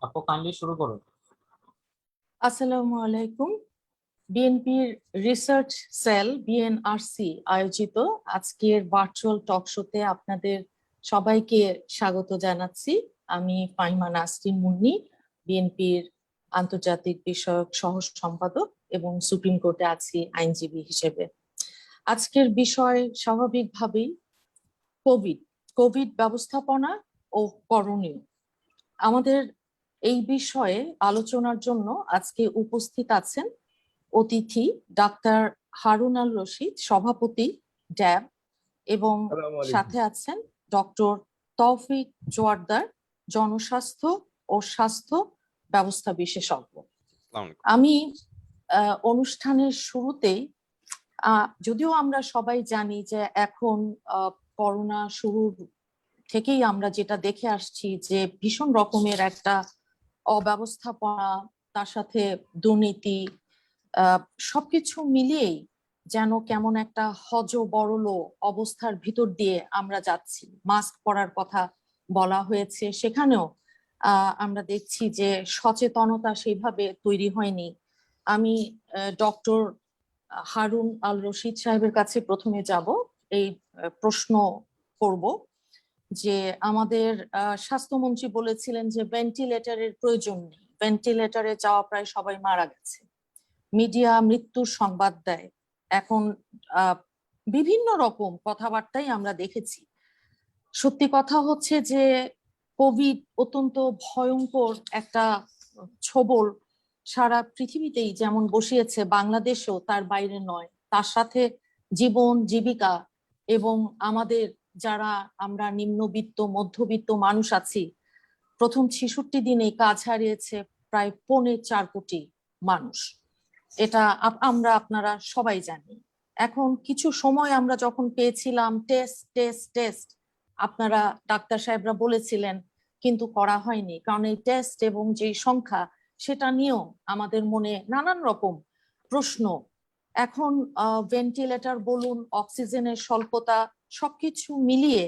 আপু কাইন্ডলি শুরু করুন। আসসালামু আলাইকুম। বিএনপির রিসার্চ সেল বিএনআরসি আয়োজিত আজকের ভার্চুয়াল টক শোতে আপনাদের সবাইকে স্বাগত জানাচ্ছি। আমি ফাহিমা নাসরিন মুন্নি, বিএনপির আন্তর্জাতিক বিষয়ক সহ সম্পাদক এবং সুপ্রিম কোর্টে আছি আইনজীবী হিসেবে। আজকের বিষয় স্বাভাবিকভাবেই কোভিড ব্যবস্থাপনা ও করণীয়। আমাদের এই বিষয়ে আলোচনার জন্য আজকে উপস্থিত আছেন অতিথি ডাক্তার হারুন আল রশিদ, সভাপতি ড্যাব, এবং সাথে আছেন ডক্টর তৌফিক জোয়ারদার, জনস্বাস্থ্য ও স্বাস্থ্য ব্যবস্থা বিশেষজ্ঞ। আমি অনুষ্ঠানের শুরুতেই যদিও আমরা সবাই জানি যে এখন করোনা শুরুর থেকেই আমরা যেটা দেখে আসছি যে ভীষণ রকমের একটা অব্যবস্থাপনা, তার সাথে দুর্নীতি, সবকিছু মিলিয়েই যেন কেমন একটা হযবরল অবস্থার ভিতর দিয়ে আমরা যাচ্ছি। মাস্ক পরার কথা বলা হয়েছে, সেখানেও আমরা দেখছি যে সচেতনতা সেইভাবে তৈরি হয়নি। আমি ডক্টর হারুন আল রশিদ সাহেবের কাছে প্রথমে যাব, এই প্রশ্ন করব যে আমাদের স্বাস্থ্যমন্ত্রী বলেছিলেন যে ভেন্টিলেটরের প্রয়োজন নেই, ভেন্টিলেটরে যাওয়া প্রায় সবাই মারা গেছে। মিডিয়া মৃত্যুর সংবাদ দেয়, এখন বিভিন্ন রকম কথাবার্তাই আমরা দেখেছি। সত্যি কথা হচ্ছে যে কোভিড অত্যন্ত ভয়ঙ্কর একটা ছোবল সারা পৃথিবীতেই যেমন বসিয়েছে, বাংলাদেশেও তার বাইরে নয়। তার সাথে জীবন জীবিকা এবং আমাদের যারা আমরা নিম্নবিত্ত মধ্যবিত্ত মানুষ আছি, প্রথম 66 দিনে কাজ হারিয়েছে প্রায় 4.25 কোটি মানুষ। এটা আমরা আপনারা সবাই জানি। এখন কিছু সময় আমরা যখন পেয়েছিলাম টেস্ট টেস্ট টেস্ট, আপনারা ডাক্তার সাহেবরা বলেছিলেন, কিন্তু করা হয়নি, কারণ এই টেস্ট এবং যে সংখ্যা সেটা নিয়েও আমাদের মনে নানান রকম প্রশ্ন। এখন ভেন্টিলেটর বলুন, অক্সিজেনের স্বল্পতা, সবকিছু মিলিয়ে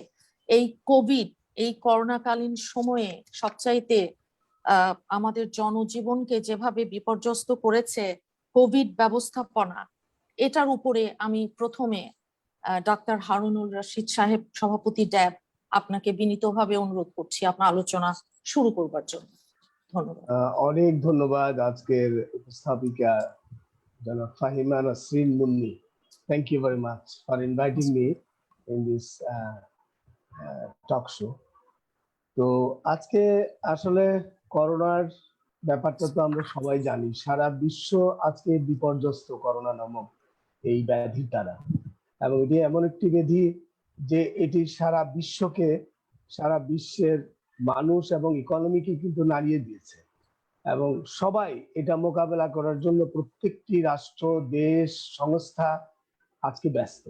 এই কোভিড, এই করোনাকালীন সময়ে সবচাইতে আমাদের জনজীবনকে যেভাবে বিপর্যস্ত করেছে কোভিড ব্যবস্থাপনা, এটার উপরে আমি প্রথমে ডাক্তার হারুনুর রশিদ সাহেব, সভাপতি ড্যাব, আপনাকে বিনীতভাবে অনুরোধ করছি আপনার আলোচনা শুরু করবার জন্য। ধন্যবাদ। অনেক ধন্যবাদ আজকের উপস্থাপিকা জনাব Fahima Nasrin Munni. Thank you very much for inviting me in this talk show. তো আজকে আসলে করোনার ব্যাপারটা তো আমরা সবাই জানি, সারা বিশ্ব আজকে বিপর্যস্ত করোনা নামক এই ব্যাধির দ্বারা। এবং এটি এমন একটি ব্যাধি যে এটি সারা বিশ্বের মানুষ এবং ইকোনমিকে কিন্তু নাড়িয়ে দিয়েছে, এবং সবাই এটা মোকাবেলা করার জন্য প্রত্যেকটি রাষ্ট্র, দেশ, সংস্থা আজকে ব্যস্ত।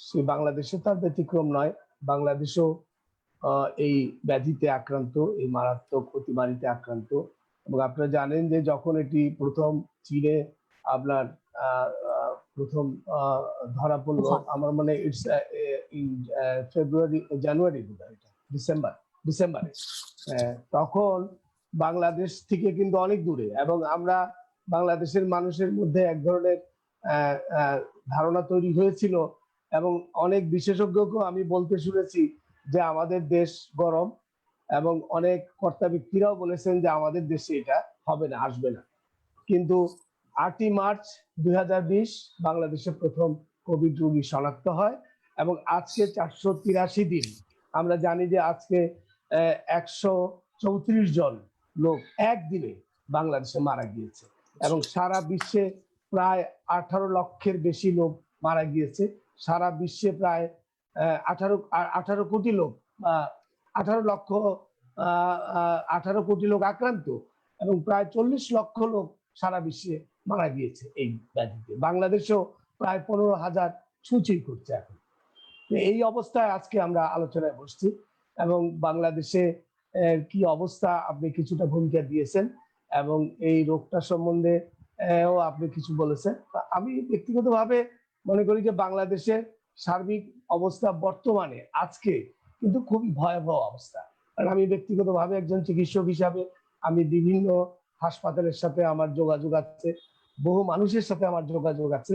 সে বাংলাদেশে তার ব্যতিক্রম নয়। বাংলাদেশও এই ব্যাধিতে আক্রান্ত, এই মারাত্মক অতিমারিতে আক্রান্ত। এবং আপনারা জানেন যে যখন এটি প্রথম চীনে আপনার প্রথম ধরা পড়লো, আমার মানে ইটস জানুয়ারি ডিসেম্বরে, তখন বাংলাদেশ থেকে কিন্তু অনেক দূরে, এবং আমরা বাংলাদেশের মানুষের মধ্যে এক ধরনের ধারণা তৈরি হয়েছিল, এবং অনেক বিশেষজ্ঞকেও আমি বলতে শুনেছি যে আমাদের দেশ গরম, এবং অনেক কর্তা ব্যক্তিরাও বলেছেন যে আমাদের দেশে এটা হবে না, আসবে না। কিন্তু 8ই মার্চ 2020 বাংলাদেশে প্রথম কোভিড রোগী শনাক্ত হয়, এবং আজকে 483 দিন, আমরা জানি যে আজকে 134 জন লোক একদিনে বাংলাদেশে মারা গিয়েছে, এবং সারা বিশ্বে প্রায় 18 লক্ষের বেশি লোক মারা গিয়েছে। সারা বিশ্বে প্রায় 18 কোটি লোক, 18 কোটি লোক আক্রান্ত, এবং প্রায় 40 লক্ষ লোক সারা বিশ্বে মারা গিয়েছে এই ব্যাধিতে। বাংলাদেশেও প্রায় 15,000 ছুঁই করছে এখন। এই অবস্থায় আজকে আমরা আলোচনায় বসছি, এবং বাংলাদেশে কি অবস্থা আপনি কিছুটা ভূমিকা দিয়েছেন, এবং এই রোগটা সম্বন্ধে আপনি কিছু বলেছেন। আমি ব্যক্তিগতভাবে মনে করি যে বাংলাদেশের সার্বিক অবস্থা বর্তমানে আজকে কিন্তু খুবই ভয়াবহ অবস্থা, কারণ আমি ব্যক্তিগতভাবে একজন চিকিৎসক হিসাবে আমি বিভিন্ন হাসপাতালের সাথে আমার যোগাযোগ আছে, বহু মানুষের সাথে আমার যোগাযোগ আছে।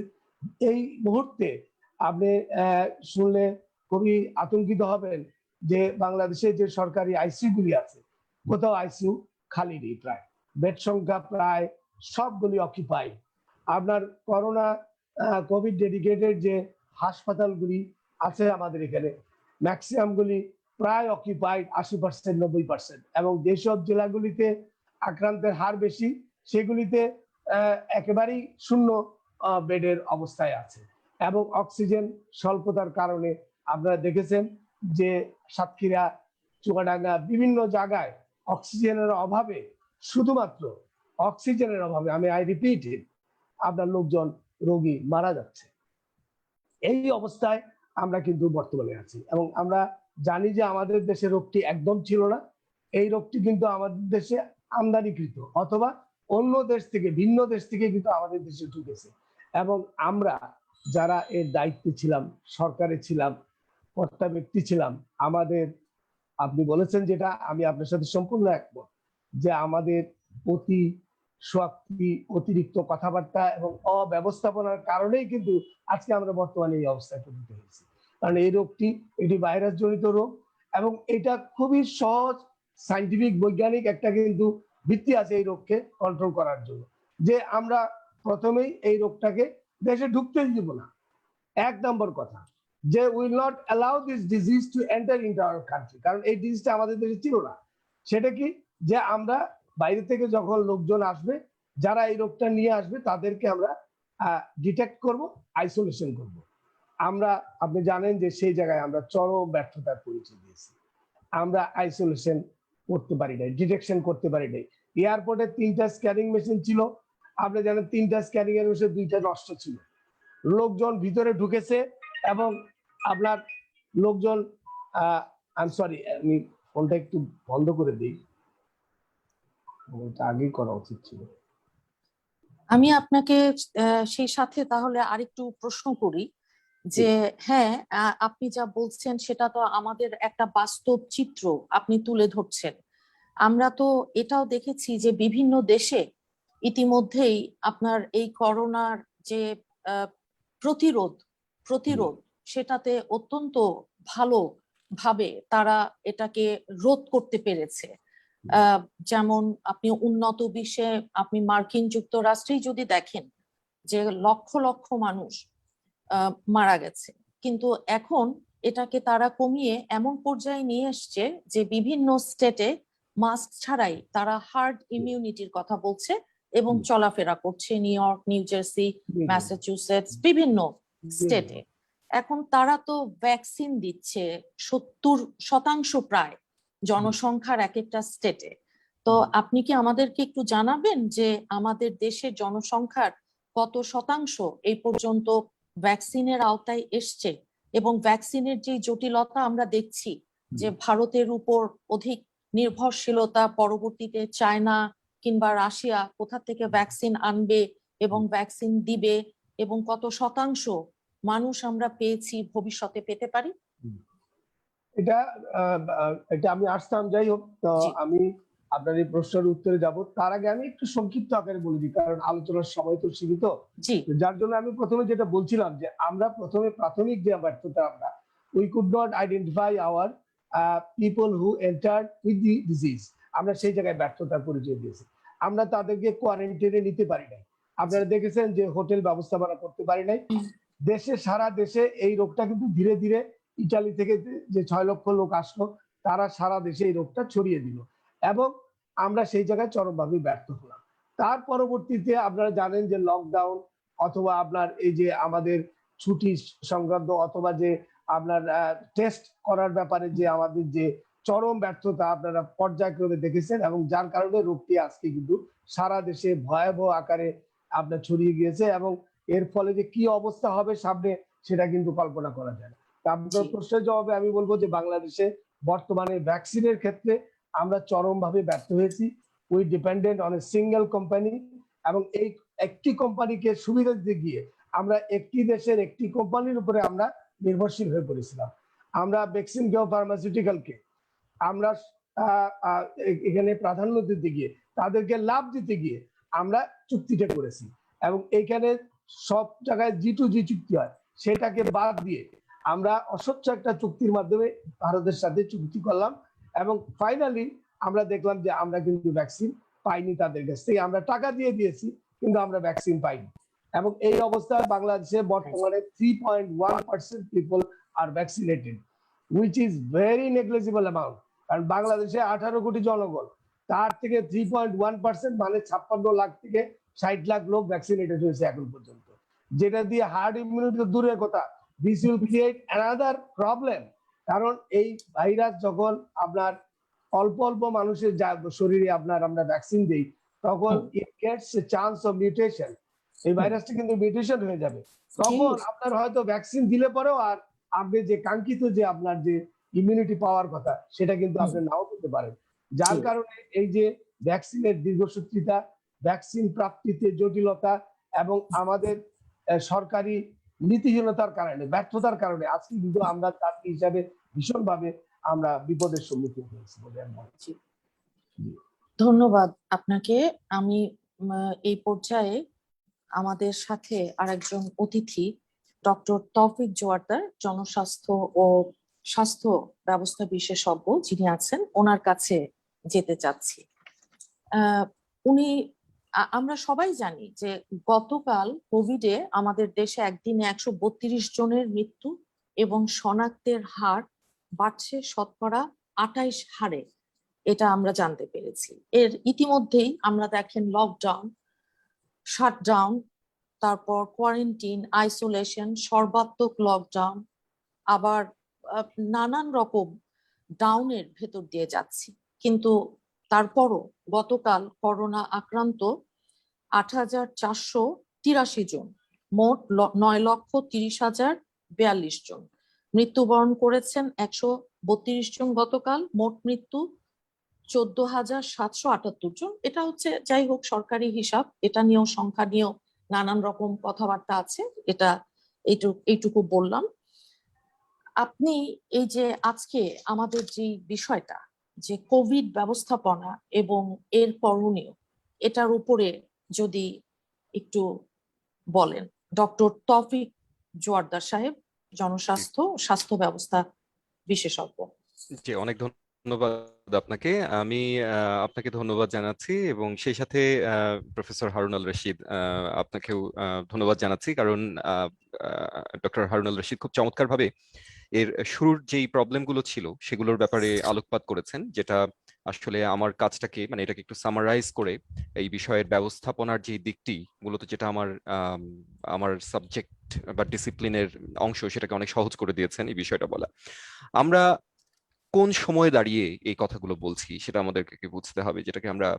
এই মুহূর্তে আপনি শুনলে খুবই আতঙ্কিত হবেন যে বাংলাদেশে যে সরকারি আইসিইউ গুলি আছে, কোথাও আইসিইউ খালি নেই, প্রায় বেড সংখ্যা প্রায় সবগুলি অকিউপাই। আপনার করোনা কোভিড ডেডিকেটেড যে হাসপাতালগুলি আছে আমাদের এখানে, ম্যাক্সিমাম গুলি প্রায় অকিউপাইড 80%, 90%। এবং যেসব জেলাগুলিতে আক্রান্তের হার বেশি, সেগুলিতে একেবারেই শূন্য বেডের অবস্থায় আছে। এবং অক্সিজেন স্বল্পতার কারণে আপনারা দেখেছেন যে সাতক্ষীরা, চুয়াডাঙ্গা বিভিন্ন জায়গায় অক্সিজেনের অভাবে, শুধুমাত্র অক্সিজেনের অভাবে, আই রিপিট ইট, আপনার লোকজন, রোগী মারা যাচ্ছে। এই অবস্থায় আমরা কিন্তু বর্তমানে আছি। এবং আমরা জানি যে আমাদের দেশে রোগটি একদম ছিল না। এই রোগটি কিন্তু আমাদের দেশে আমদানিকৃত, অথবা অন্য দেশ থেকে, ভিন্ন দেশ থেকে কিন্তু আমাদের দেশে ঢুকেছে। এবং আমরা যারা এর দায়িত্বে ছিলাম, সরকারে ছিলাম, কর্তা ব্যক্তি ছিলাম, আমাদের, আপনি বলেছেন যেটা, আমি আপনার সাথে সম্পূর্ণ একমত, যে আমাদের অতিরিক্ত কথাবার্তা এবং অব্যবস্থাপনার কারণেই কিন্তু আজকে আমরা বর্তমানে এই অবস্থায় পরিণত হয়েছি। কারণ এই রোগটি, এটি ভাইরাস জনিত রোগ, এবং এটা খুবই সহজ সাইন্টিফিক বৈজ্ঞানিক একটা কিন্তু ভিত্তি আছে এই রোগকে কন্ট্রোল করার জন্য, যে আমরা প্রথমেই এই রোগটাকে দেশে ঢুকতে দিব না। 1 নম্বর কথা, যে will not allow this disease to enter into our country. কারণ এই ডিজিজটা আমাদের দেশে ছিল না। সেটা কি, যে আমরা বাইরে থেকে যখন লোকজন আসবে, যারা এই রোগটা নিয়ে আসবে, তাদেরকে আমরা ডিটেক্ট করব, আইসোলেশন করব। আমরা, আপনি জানেন যে সেই জায়গায় আমরা চরম ব্যর্থতার পরিচয় দিয়েছি। আমরা আইসোলেশন করতে পারি নাই, ডিটেকশন করতে পারি নাই। এয়ারপোর্টে 3টা স্ক্যানিং মেশিন ছিল, আপনি জানেন 3টা স্ক্যানিং এর মেশিন 2টা নষ্ট ছিল। লোকজন ভিতরে ঢুকেছে, এবং আপনার লোকজন, আই এম সরি, আমি ফোনটা একটু বন্ধ করে দিই, এটা আগেই করা উচিত ছিল। আমি আপনাকে সেই সাথে তাহলে আরেকটু প্রশ্ন করি যে, হ্যাঁ, আপনি যা বলছেন সেটা তো আমাদের একটা বাস্তব চিত্র আপনি তুলে ধরছেন। আমরা তো এটাও দেখেছি যে বিভিন্ন দেশে ইতিমধ্যেই আপনার এই করোনার যে আহ, প্রতিরোধ প্রতিরোধ সেটাতে অত্যন্ত ভালো ভাবে তারা এটাকে রোধ করতে পেরেছে। যেমন আপনি উন্নত বিশ্বে, আপনি মার্কিন যুক্তরাষ্ট্রেই যদি দেখেন যে লক্ষ লক্ষ মানুষ মারা গেছে, কিন্তু এখন এটাকে তারা কমিয়ে এমন পর্যায়ে নিয়ে এসছে যে বিভিন্ন স্টেটে মাস্ক ছাড়াই তারা হার্ড ইমিউনিটির কথা বলছে এবং চলাফেরা করছে, new York, new jersey, Massachusetts, বিভিন্ন স্টেটে। এখন তারা তো ভ্যাকসিন দিচ্ছে 70% প্রায় জনসংখ্যার এক একটা স্টেটে। তো আপনি কি আমাদেরকে একটু জানাবেন যে আমাদের দেশের জনসংখ্যার কত শতাংশ এই পর্যন্ত ভ্যাকসিনের আওতায় এসছে, এবং ভ্যাকসিনের যে জটিলতা আমরা দেখছি যে ভারতের উপর অধিক নির্ভরশীলতা, পরবর্তীতে চায়না কিংবা রাশিয়া কোথা থেকে ভ্যাকসিন আনবে এবং ভ্যাকসিন দিবে, এবং কত শতাংশ মানুষ আমরা পেয়েছি, ভবিষ্যতে পেতে পারি? এটা এটা আমি আসতাম, যাই হোক, তো আমি আপনার এই প্রশ্নের উত্তরে যাব। তার আগে আমি একটু সংক্ষিপ্ত আকারে বলে দিই, কারণ আলোচনার সময় তো সীমিত। যার জন্য আমি প্রথমে যেটা বলছিলাম, যে আমরা প্রথমে প্রাথমিক যে ব্যর্থতা, আমরা we could not identify hour people who entered with the disease. আমরা সেই জায়গায় ব্যর্থতার পরিচয় দিয়েছি। আমরা তাদেরকে কোয়ারেন্টাইনে নিতে পারি নাই। আপনারা দেখেছেন যে হোটেল ব্যবস্থাপনা করতে পারি নাই। দেশে, সারা দেশে এই রোগটা কিন্তু ধীরে ধীরে, ইটালি থেকে যে 6 লক্ষ লোক আসলো, তারা সারা দেশে এই রোগটা ছড়িয়ে দিল, এবং আমরা সেই জায়গায় চরমভাবে ব্যর্থ হলাম। তার পরবর্তীতে আপনারা জানেন যে লকডাউন, অথবা আপনার এই যে আমাদের ছুটি সংক্রান্ত, অথবা যে আপনার টেস্ট করার ব্যাপারে যে আমাদের যে চরম ব্যর্থতা আপনারা পর্যায়ক্রমে দেখেছেন, এবং যার কারণে রোগটি আজকে কিন্তু সারা দেশে ভয়াবহ আকারে আপনার ছড়িয়ে গিয়েছে, এবং এর ফলে যে কি অবস্থা হবে সামনে, সেটা কিন্তু কল্পনা করা যায় না। আপনার প্রশ্নের জবাবে আমি বলবো যে বাংলাদেশে বর্তমানে ভ্যাকসিনের ক্ষেত্রে আমরা চরমভাবে ব্যর্থ হয়েছি। We dependent on a single company, এবং এই একটি কোম্পানিকে সুবিধা দিতে গিয়ে আমরা একটি দেশের একটি কোম্পানির উপরে আমরা নির্ভরশীল হয়ে পড়েছিলাম। আমরা ভ্যাকসিন ফার্মাসিউটিক্যালকে আমরা এখানে প্রাধান্য দিতে গিয়ে, তাদেরকে লাভ দিতে গিয়ে আমরা চুক্তিটা করেছি। এবং এইখানে সব জায়গায় G2G চুক্তি হয়, সেটাকে বাদ দিয়ে আমরা অস্বচ্ছ একটা চুক্তির মাধ্যমে ভারতের সাথে চুক্তি করলাম। এবং ফাইনালি আমরা দেখলাম যে আমরা কিন্তু ভ্যাকসিন পাইনি তাদের কাছ থেকে। আমরা টাকা দিয়ে দিয়েছি, কিন্তু আমরা ভ্যাকসিন পাইনি। এবং এই অবস্থায় বাংলাদেশে বর্তমানে 3.1% people are vaccinated, which is very negligible amount। কারণ বাংলাদেশে 18 কোটি জনগণ, তার থেকে 3.1% মানে 56 লাখ থেকে 60 লাখ লোক ভ্যাকসিনেটেড হয়েছে এখন পর্যন্ত, যেটা দিয়ে হার্ড ইমিউনিটি তো দূরের কথা, this will create another problem. কারণ এই ভাইরাস যখন আপনার অল্প অল্প মানুষের শরীরে আমরা ভ্যাকসিন দিই, তখন it gets A chance of mutation. এই ভাইরাসটা কিন্তু মিউটেশন হয়ে যাবে, তখন আপনার হয়তো ভ্যাকসিন দিলে পরেও আর আপনি যে কাঙ্ক্ষিত যে আপনার যে ইমিউনিটি পাওয়ার কথা, সেটা কিন্তু আপনি নাও পেতে পারেন। যার কারণে এই যে ভ্যাকসিনের দীর্ঘসূত্রিতা, ভ্যাকসিন প্রাপ্তিতে জটিলতা এবং আমাদের সরকারি নীতিহীনতার কারণে, ব্যর্থতার কারণে আজকে কিন্তু আমরা জাতি হিসাবে ভীষণভাবে আমরা বিপদের সম্মুখীন হয়েছি বলে আমি মনে করছি। ধন্যবাদ আপনাকে। আমি এই পর্যায়ে আমাদের সাথে আরেকজন অতিথি ডক্টর তৌফিক জোয়ারদার, জনস্বাস্থ্য ও স্বাস্থ্য ব্যবস্থা বিশেষজ্ঞ যিনি আছেন, ওনার কাছে যেতে চাচ্ছি। উনি, আমরা সবাই জানি যে গতকাল কোভিডে আমাদের দেশে একদিনে 132 জনের মৃত্যু এবং শনাক্তের হার বাড়ছে শতকরা 28 হারে, এটা আমরা জানতে পেরেছি। এর ইতিমধ্যেই আমরা দেখেন লকডাউন, শাটডাউন, তারপর কোয়ারেন্টিন, আইসোলেশন, সর্বাত্মক লকডাউন, আবার নানান রকম ডাউনের ভেতর দিয়ে যাচ্ছি। কিন্তু তারপরও গতকাল করোনা আক্রান্ত 8,483 জন, মোট 9,30,042 জন। মৃত্যুবরণ করেছেন 132 জন গতকাল, মোট মৃত্যু 14,778 জন। এটা হচ্ছে, যাই হোক, সরকারি হিসাব, এটা নিয়েও সংখ্যা নিয়েও নানান রকম কথাবার্তা আছে, এটা এইটুকু বললাম। আপনি এই যে আজকে আমাদের যে বিষয়টা, যে কোভিড ব্যবস্থাপনা এবং এর করণীয়, এটার উপরে যদি একটু বলেন, ডক্টর তৌফিক জোয়ারদার সাহেব, জনস্বাস্থ্য ও স্বাস্থ্য ব্যবস্থা বিশেষজ্ঞ। জি, অনেক ধন্যবাদ আপনাকে। আমি আপনাকে ধন্যবাদ জানাচ্ছি এবং সেই সাথে প্রফেসর হারুন আল রশিদ, আপনাকেও ধন্যবাদ জানাচ্ছি, কারণ ডক্টর হারুন আল রশিদ খুব চমৎকারভাবে এর শুরুর যেই প্রবলেমগুলো ছিল সেগুলোর ব্যাপারে আলোকপাত করেছেন, যেটা আসলে আমার কাজটাকে, মানে এটাকে একটু সামারাইজ করে এই বিষয়ের ব্যবস্থাপনার যে দিকটি, মূলত যেটা আমার সাবজেক্ট বা ডিসিপ্লিনের অংশ, সেটাকে অনেক সহজ করে দিয়েছেন এই বিষয়টা বলা। আমরা কোন সময়ে দাঁড়িয়ে এই কথাগুলো বলছি সেটা আমাদেরকে বুঝতে হবে, যেটাকে আমরা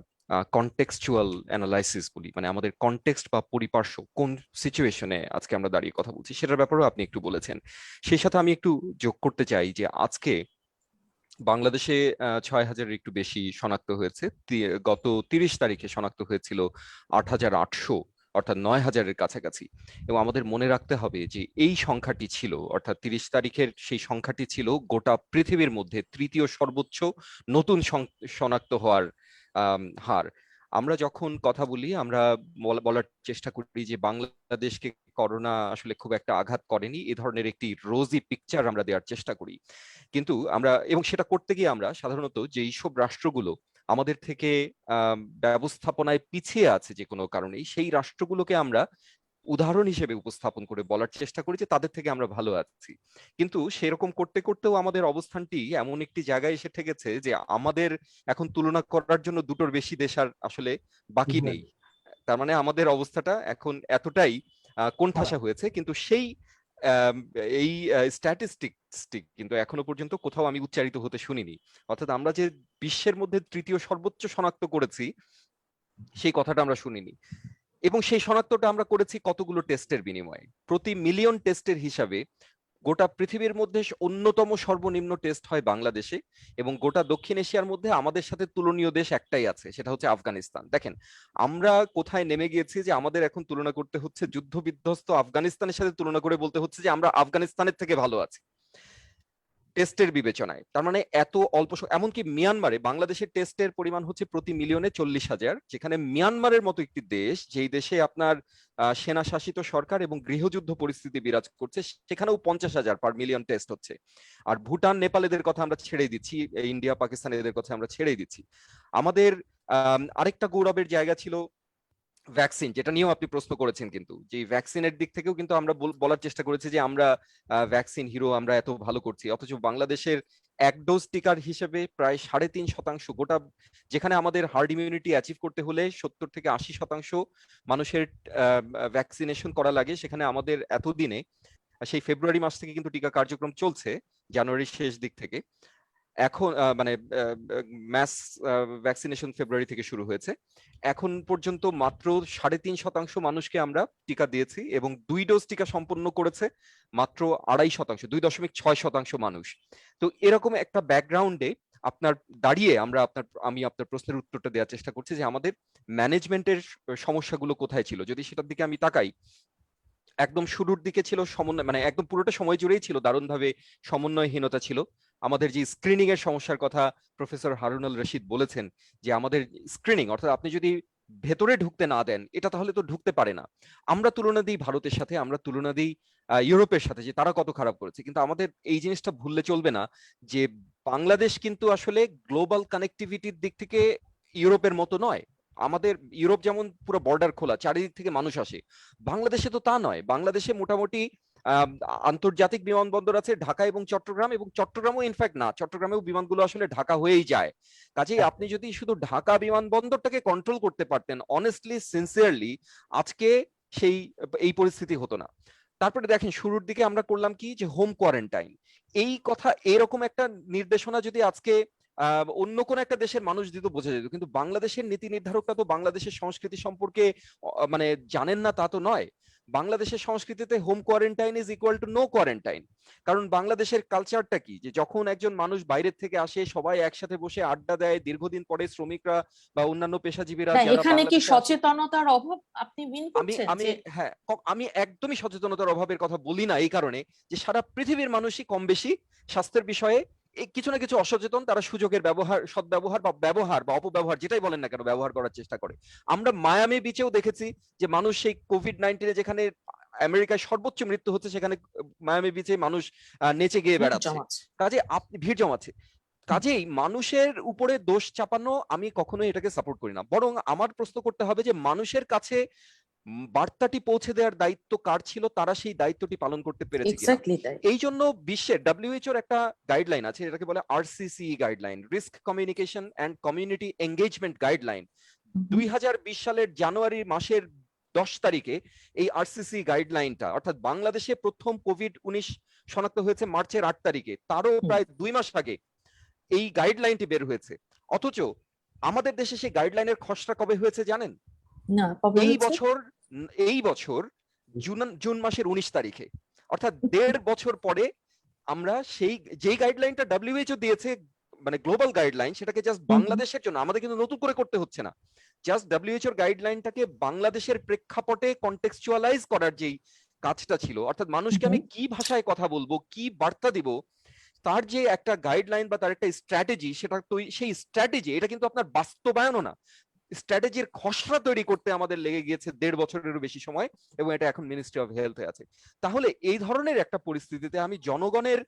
কনটেক্সচুয়াল অ্যানালাইসিস বলি। মানে আমাদের কনটেক্সট বা পরিপার্শ্ব, কোন সিচুয়েশনে আজকে আমরা দাঁড়িয়ে কথা বলছি, সেটার ব্যাপারেও আপনি একটু বলেছেন। সেই সাথে আমি একটু যোগ করতে চাই যে আজকে বাংলাদেশে 6,000-এর একটু বেশি শনাক্ত হয়েছে। গত 30 তারিখে শনাক্ত হয়েছিল 8,800, অর্থাৎ 9,000-এর কাছাকাছি। এবং আমাদের মনে রাখতে হবে যে এই সংখ্যাটি ছিল, অর্থাৎ 30 তারিখের সেই সংখ্যাটি ছিল গোটা পৃথিবীর মধ্যে তৃতীয় সর্বোচ্চ নতুন শনাক্ত হওয়ার হার। আমরা যখন কথা বলি, আমরা বলার চেষ্টা করি যে বাংলাদেশকে করোনা আসলে খুব একটা আঘাত করেনি, এ ধরনের একটি রোজি পিকচার আমরা দেওয়ার চেষ্টা করি। কিন্তু আমরা, এবং সেটা করতে গিয়ে আমরা সাধারণত যেই সব রাষ্ট্রগুলো আমাদের থেকে ব্যবস্থাপনায় পিছিয়ে আছে যে কোনো কারণেই, সেই রাষ্ট্রগুলোকে আমরা উদাহরণ হিসেবে উপস্থাপন করে বলার চেষ্টা করি যে তাদের থেকে আমরা ভালো আছি। কিন্তু সেরকম করতে করতেও আমাদের অবস্থানটি এমন একটি জায়গায় এসে ঠেকেছে যে আমাদের এখন তুলনা করার জন্য দুটোর বেশি দেশ আর আসলে বাকি নেই। তার মানে আমাদের অবস্থাটা এখন এতটাই কোণঠাসা হয়েছে, কিন্তু সেই এই স্ট্যাটিস্টিক্সটি কিন্তু এখনো পর্যন্ত কোথাও আমি উচ্চারিত হতে শুনিনি। অর্থাৎ আমরা যে বিশ্বের মধ্যে তৃতীয় সর্বোচ্চ শনাক্ত করেছি, সেই কথাটা আমরা শুনিনি। এবং সেই শনাক্তটা আমরা করেছি কতগুলো টেস্টের বিনিময়ে। প্রতি মিলিয়ন টেস্টের হিসাবে গোটা পৃথিবীর মধ্যে অন্যতম সর্বনিম্ন টেস্ট হয় বাংলাদেশে, এবং গোটা দক্ষিণ এশিয়ার মধ্যে আমাদের সাথে তুলনীয় দেশ একটাই আছে, সেটা হচ্ছে আফগানিস্তান। দেখেন আমরা কোথায় নেমে গিয়েছি, যে আমাদের এখন তুলনা করতে হচ্ছে যুদ্ধ বিধ্বস্ত আফগানিস্তানের সাথে তুলনা করে বলতে হচ্ছে যে আমরা আফগানিস্তানের থেকে ভালো আছি। টেস্টের বিবেচনায়, তার মানে এত অল্প এমনকি মিয়ানমারে বাংলাদেশের টেস্টের পরিমাণ হচ্ছে প্রতি মিলিয়নে 40,000, যেখানে মিয়ানমারের মতো একটি দেশ, যেই দেশে আপনার সেনা শাসিত সরকার এবং গৃহযুদ্ধ পরিস্থিতি বিরাজ করছে, সেখানেও 50,000 পার মিলিয়ন টেস্ট হচ্ছে। আর ভুটান নেপাল এদের কথা আমরা ছেড়েই দিচ্ছি, ইন্ডিয়া পাকিস্তান এদের কথা আমরা ছেড়েই দিচ্ছি। আমাদের আরেকটা গৌরবের জায়গা ছিল ভ্যাকসিন, যেটা নিয়েও আপনি প্রশ্ন করেছেন, কিন্তু যে ভ্যাকসিনের দিক থেকেও কিন্তু আমরা বলার চেষ্টা করেছি যে আমরা ভ্যাকসিন হিরো, আমরা এত ভালো করছি, অথচ বাংলাদেশের এক ডোজ টিকার হিসেবে প্রায় 3.5% গোটা, যেখানে আমাদের হার্ড ইমিউনিটি অ্যাচিভ করতে হলে 70 থেকে 80% মানুষের ভ্যাকসিনেশন করা লাগে, সেখানে আমাদের এতদিনে সেই ফেব্রুয়ারি মাস থেকে কিন্তু টিকা কার্যক্রম চলছে, জানুয়ারির শেষ দিক থেকে। এখন মানে ম্যাস ভ্যাকসিনেশন ফেব্রুয়ারি থেকে শুরু হয়েছে। এখন পর্যন্ত মাত্র 3.5% মানুষকে আমরা টিকা দিয়েছি, এবং 2 ডোজ টিকা সম্পন্ন করেছে মাত্র 2.5%, 2.6% মানুষ। তো এরকম একটা ব্যাকগ্রাউন্ডে আপনার দাঁড়িয়ে আমি আপনার প্রশ্নের উত্তরটা দেওয়ার চেষ্টা করছি যে আমাদের ম্যানেজমেন্টের সমস্যাগুলো কোথায় ছিল। যদি সেটার দিকে আমি তাকাই, একদম শুরুর দিকে ছিল সমন্বয়, মানে একদম পুরোটা সময় জুড়েই ছিল দারুণভাবে সমন্বয়হীনতা ছিল। আমাদের যে স্ক্রিনিং এর সমস্যার কথা প্রফেসর হারুনুল রশিদ বলেছেন, যে আমাদের স্ক্রিনিং, অর্থাৎ আপনি যদি ভেতরে ঢুকতে না দেন এটা, তাহলে তো ঢুকতে পারে না। আমরা তুলনা দিই ভারতের সাথে, আমরা তুলনা দিই ইউরোপের সাথে, যে তারা কত খারাপ করেছে, কিন্তু আমাদের এই জিনিসটা ভুললে চলবে না যে বাংলাদেশ কিন্তু আসলে গ্লোবাল কানেক্টিভিটির দিক থেকে ইউরোপের মতো নয়। আমাদের ইউরোপ যেমন পুরো বর্ডার খোলা, চারিদিক থেকে মানুষ আসে, বাংলাদেশে তো তা নয়। বাংলাদেশে মোটামুটি আন্তর্জাতিক বিমানবন্দর আছে ঢাকা এবং চট্টগ্রাম, এবং চট্টগ্রামও ইনফ্যাক্ট না, চট্টগ্রামেও বিমানগুলো আসলে ঢাকা হয়েই যায়। কাজেই আপনি যদি শুধু ঢাকা বিমানবন্দরটাকে কন্ট্রোল করতে পারতেন অনেস্টলি সিনসিয়ারলি, আজকে সেই এই পরিস্থিতি হতো না। তারপরে দেখেন শুরুর দিকে আমরা করলাম কি, যে হোম কোয়ারেন্টাইন, এই কথা এরকম একটা নির্দেশনা যদি আজকে অন্য কোন একটা দেশের মানুষ দিত বোঝা যেত, কিন্তু বাংলাদেশের নীতি নির্ধারকরা তো বাংলাদেশের সংস্কৃতি সম্পর্কে মানে জানেন না তা তো নয়। বাংলাদেশের সংস্কৃতিতে home quarantine is equal to know quarantine. কারণ বাংলাদেশের কালচারটা কি, যে যখন একজন মানুষ বাইরের থেকে আসে সবাই একসাথে বসে আড্ডা দেয়, দীর্ঘদিন পরে শ্রমিকরা বা অন্যান্য পেশাজীবীরা না, যারা এখানে কি বাংলাদেশে আসে, সচেতনতার অভাব আপনি মিন আমি করছেন আমি যে? হ্যাঁ, আমি একদমই সচেতনতার অভাবের কথা বলি না, এই কারণে যে সারা পৃথিবীর মানুষই কম বেশি স্বাস্থ্যের বিষয়ে কিছু না কিছু অসচেতন, তারা সুযোগের ব্যবহার, সদ্ব্যবহার বা ব্যবহার বা অপব্যবহার যেটাই বলেন না কেন ব্যবহার করার চেষ্টা করে। আমরা মায়ামি বিচেও দেখেছি যে মানুষ সেই কোভিড-19 যেখানে আমেরিকায় সর্বোচ্চ মৃত্যু হচ্ছে, সেখানে মায়ামি বিচে মানুষ নেচে গিয়ে ভিড় বেড়াচ্ছে। জমাচ্ছে। কাজে আপনি ভিড় জমাচ্ছে, কাজেই মানুষের উপরে দোষ চাপানো আমি কখনোই এটাকে সাপোর্ট করি না। বরং আমার প্রশ্ন করতে হবে যে মানুষের কাছে বার্তাটি পৌঁছে দেওয়ার দায়িত্ব কার ছিল, তারা সেই দায়িত্বটি পালন করতে পেরেছে কিনা। এক্স্যাক্টলি তাই। এই জন্য বিশ্বের ডাব্লিউএইচওর একটা গাইডলাইন আছে, এটাকে বলে RCC guideline, risk communication and community engagement guideline. 2020 সালের জানুয়ারি মাসের 10 তারিখে এই আরসিসি গাইডলাইনটা, অর্থাৎ বাংলাদেশে প্রথম কোভিড-19 শনাক্ত হয়েছে মার্চের 8 তারিখে, তারও প্রায় 2 মাস আগে এই গাইডলাইনটি বের হয়েছে। অথচ আমাদের দেশে সেই গাইডলাইনের খসড়া কবে হয়েছে জানেন? না, কবে এই হচ্ছে? বছর, এই বছর জুন মাসের 19 তারিখে, অর্থাৎ 1.5 বছর পরে আমরা সেই যেই গাইডলাইনটা ডব্লিউএইচও দিয়েছে, মানে গ্লোবাল গাইডলাইন, সেটাকে জাস্ট বাংলাদেশের জন্য, আমাদের কিন্তু নতুন করে করতে হচ্ছে না, জাস্ট ডব্লিউএইচওর গাইডলাইনটাকে বাংলাদেশের প্রেক্ষাপটে কন্টেক্সচুয়ালাইজ করার যেই কাজটা ছিল, অর্থাৎ মানুষকে আমি কি ভাষায় কথা বলবো, কি বার্তা দিব, তার যে একটা গাইডলাইন বা তার একটা স্ট্র্যাটেজি, সেটা তো সেই স্ট্র্যাটেজি, এটা কিন্তু আপনার বাস্তবায়নও না, স্ট্র্যাটেজির খসড়া তৈরি করতে আমাদের লেগে গিয়েছে 1.5 বছরেরও বেশি সময়, এবং এটা এখন মিনিস্ট্রি অফ হেলথে আছে। তাহলে এই ধরনের একটা পরিস্থিতিতে আমি জনগণের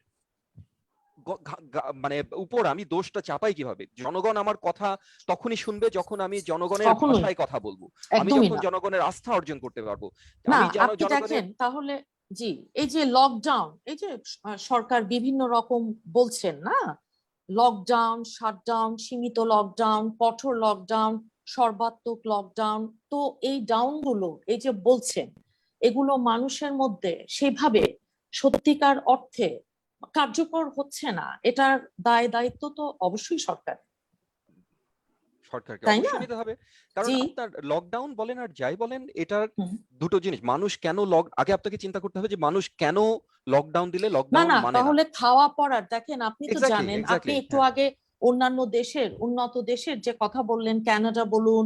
মানে উপর আমি দোষটা চাপাই কিভাবে? জনগণ আমার কথা তখনই শুনবে যখন আমি জনগণের কখনোই ভাষায় কথা বলবো, আমি একদমই যখন না। জনগণের আস্থা অর্জন করতে পারবো। না, আমি আপনি জনগণের দেখেন তাহলে, জি, এই যে লকডাউন, এই যে সরকার বিভিন্ন রকম বলছেন না, লকডাউন, শাটডাউন, সীমিত লকডাউন, কঠোর লকডাউন, সর্বাত্মক লকডাউন, তো এই ডাউন গুলো এই যে বলছেন, এগুলো মানুষের মধ্যে সেভাবে সত্যিকার অর্থে কার্যকর হচ্ছে না। এটার দায় দায়িত্ব তো অবশ্যই সরকার, সরকারকে তাই না? অবশ্যই নিতে হবে। কারণ জি। আপনার লকডাউন বলেন আর যাই বলেন, এটার হুম। দুটো জিনিস, মানুষ কেন আগে আপনাকে চিন্তা করতে হবে যে মানুষ কেন লকডাউন দিলে না লকডাউন না, মানে না। তাহলে খাওয়া পড়ার দেখেন, আপনি তো এক্স্যাক্টলি, জানেন, আপনি এক্স্যাক্টলি, একটু হ্যাঁ। আগে অন্যান্য দেশের, উন্নত দেশের যে কথা বললেন, কানাডা বলুন,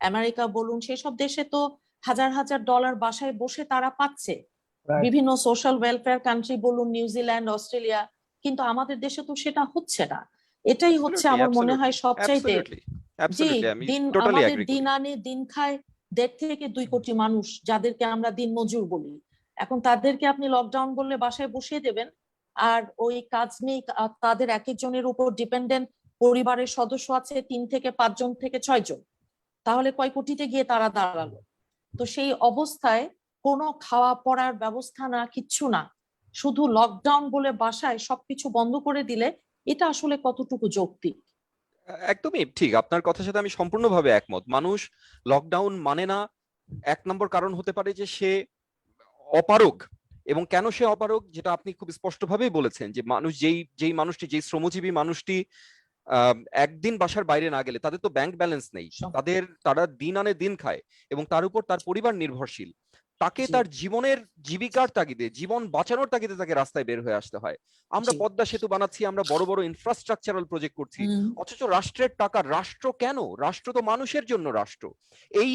আমেরিকা বলুন, সেসব দেশে তো হাজার হাজার ডলার বাসায় বসে তারা পাচ্ছে। Right. বিভিন্ন সোশ্যাল ওয়েলফেয়ার কান্ট্রি বলুন, নিউজিল্যান্ড, অস্ট্রেলিয়া, কিন্তু আমাদের দেশে তো সেটা হচ্ছে না। এটাই হচ্ছে আমার মনে হয় সবচাইতে, জি, আমি দিন টোটালি আমাদের এগ্রি দিন করি। আনে দিন খায় 1.5 থেকে 2 কোটি মানুষ, যাদেরকে আমরা দিন মজুর বলি। এখন তাদেরকে আপনি লকডাউন বললে বাসায় বসিয়ে দেবেন, আর ওই কাজ নেই, তাদের এক একজনের উপর ডিপেন্ডেন্ট পরিবারের সদস্য আছে 3 থেকে 5 জন থেকে 6 জন, তাহলে কয় কোটিতে গিয়ে তারা দাঁড়ালো? তো সেই অবস্থায় কোনো খাওয়া পড়ার ব্যবস্থা না, কিচ্ছু না, শুধু লকডাউন বলে বাসায় সবকিছু বন্ধ করে দিলে এটা আসলে কতটুকু যৌক্তিক? একদমই ঠিক, আপনার কথার সাথে আমি সম্পূর্ণভাবে একমত। মানুষ লকডাউন মানে না, এক নম্বর কারণ হতে পারে যে সে অপারগ। এবং কেন সে অপারগ, যেটা আপনি খুব স্পষ্টভাবেই বলেছেন, যে মানুষ যেই মানুষটি, যেই শ্রমজীবী মানুষটি একদিন বাসার বাইরে না গেলে, তাদের তো ব্যাংক ব্যালেন্স নেই, তারা দিন আনে দিন খায় এবং তার উপর তার পরিবার নির্ভরশীল, তাকে জি তার জীবিকার তাগিদে, জীবন বাঁচানোর তাগিদে তাকে রাস্তায় বের হয়ে আসতে হয়। আমরা জি পদ্মা সেতু বানাচ্ছি, আমরা বড় বড় ইনফ্রাস্ট্রাকচারাল প্রজেক্ট করছি, হুম অথচ রাষ্ট্রের টাকা, রাষ্ট্র কেন, রাষ্ট্র তো মানুষের জন্য রাষ্ট্র। এই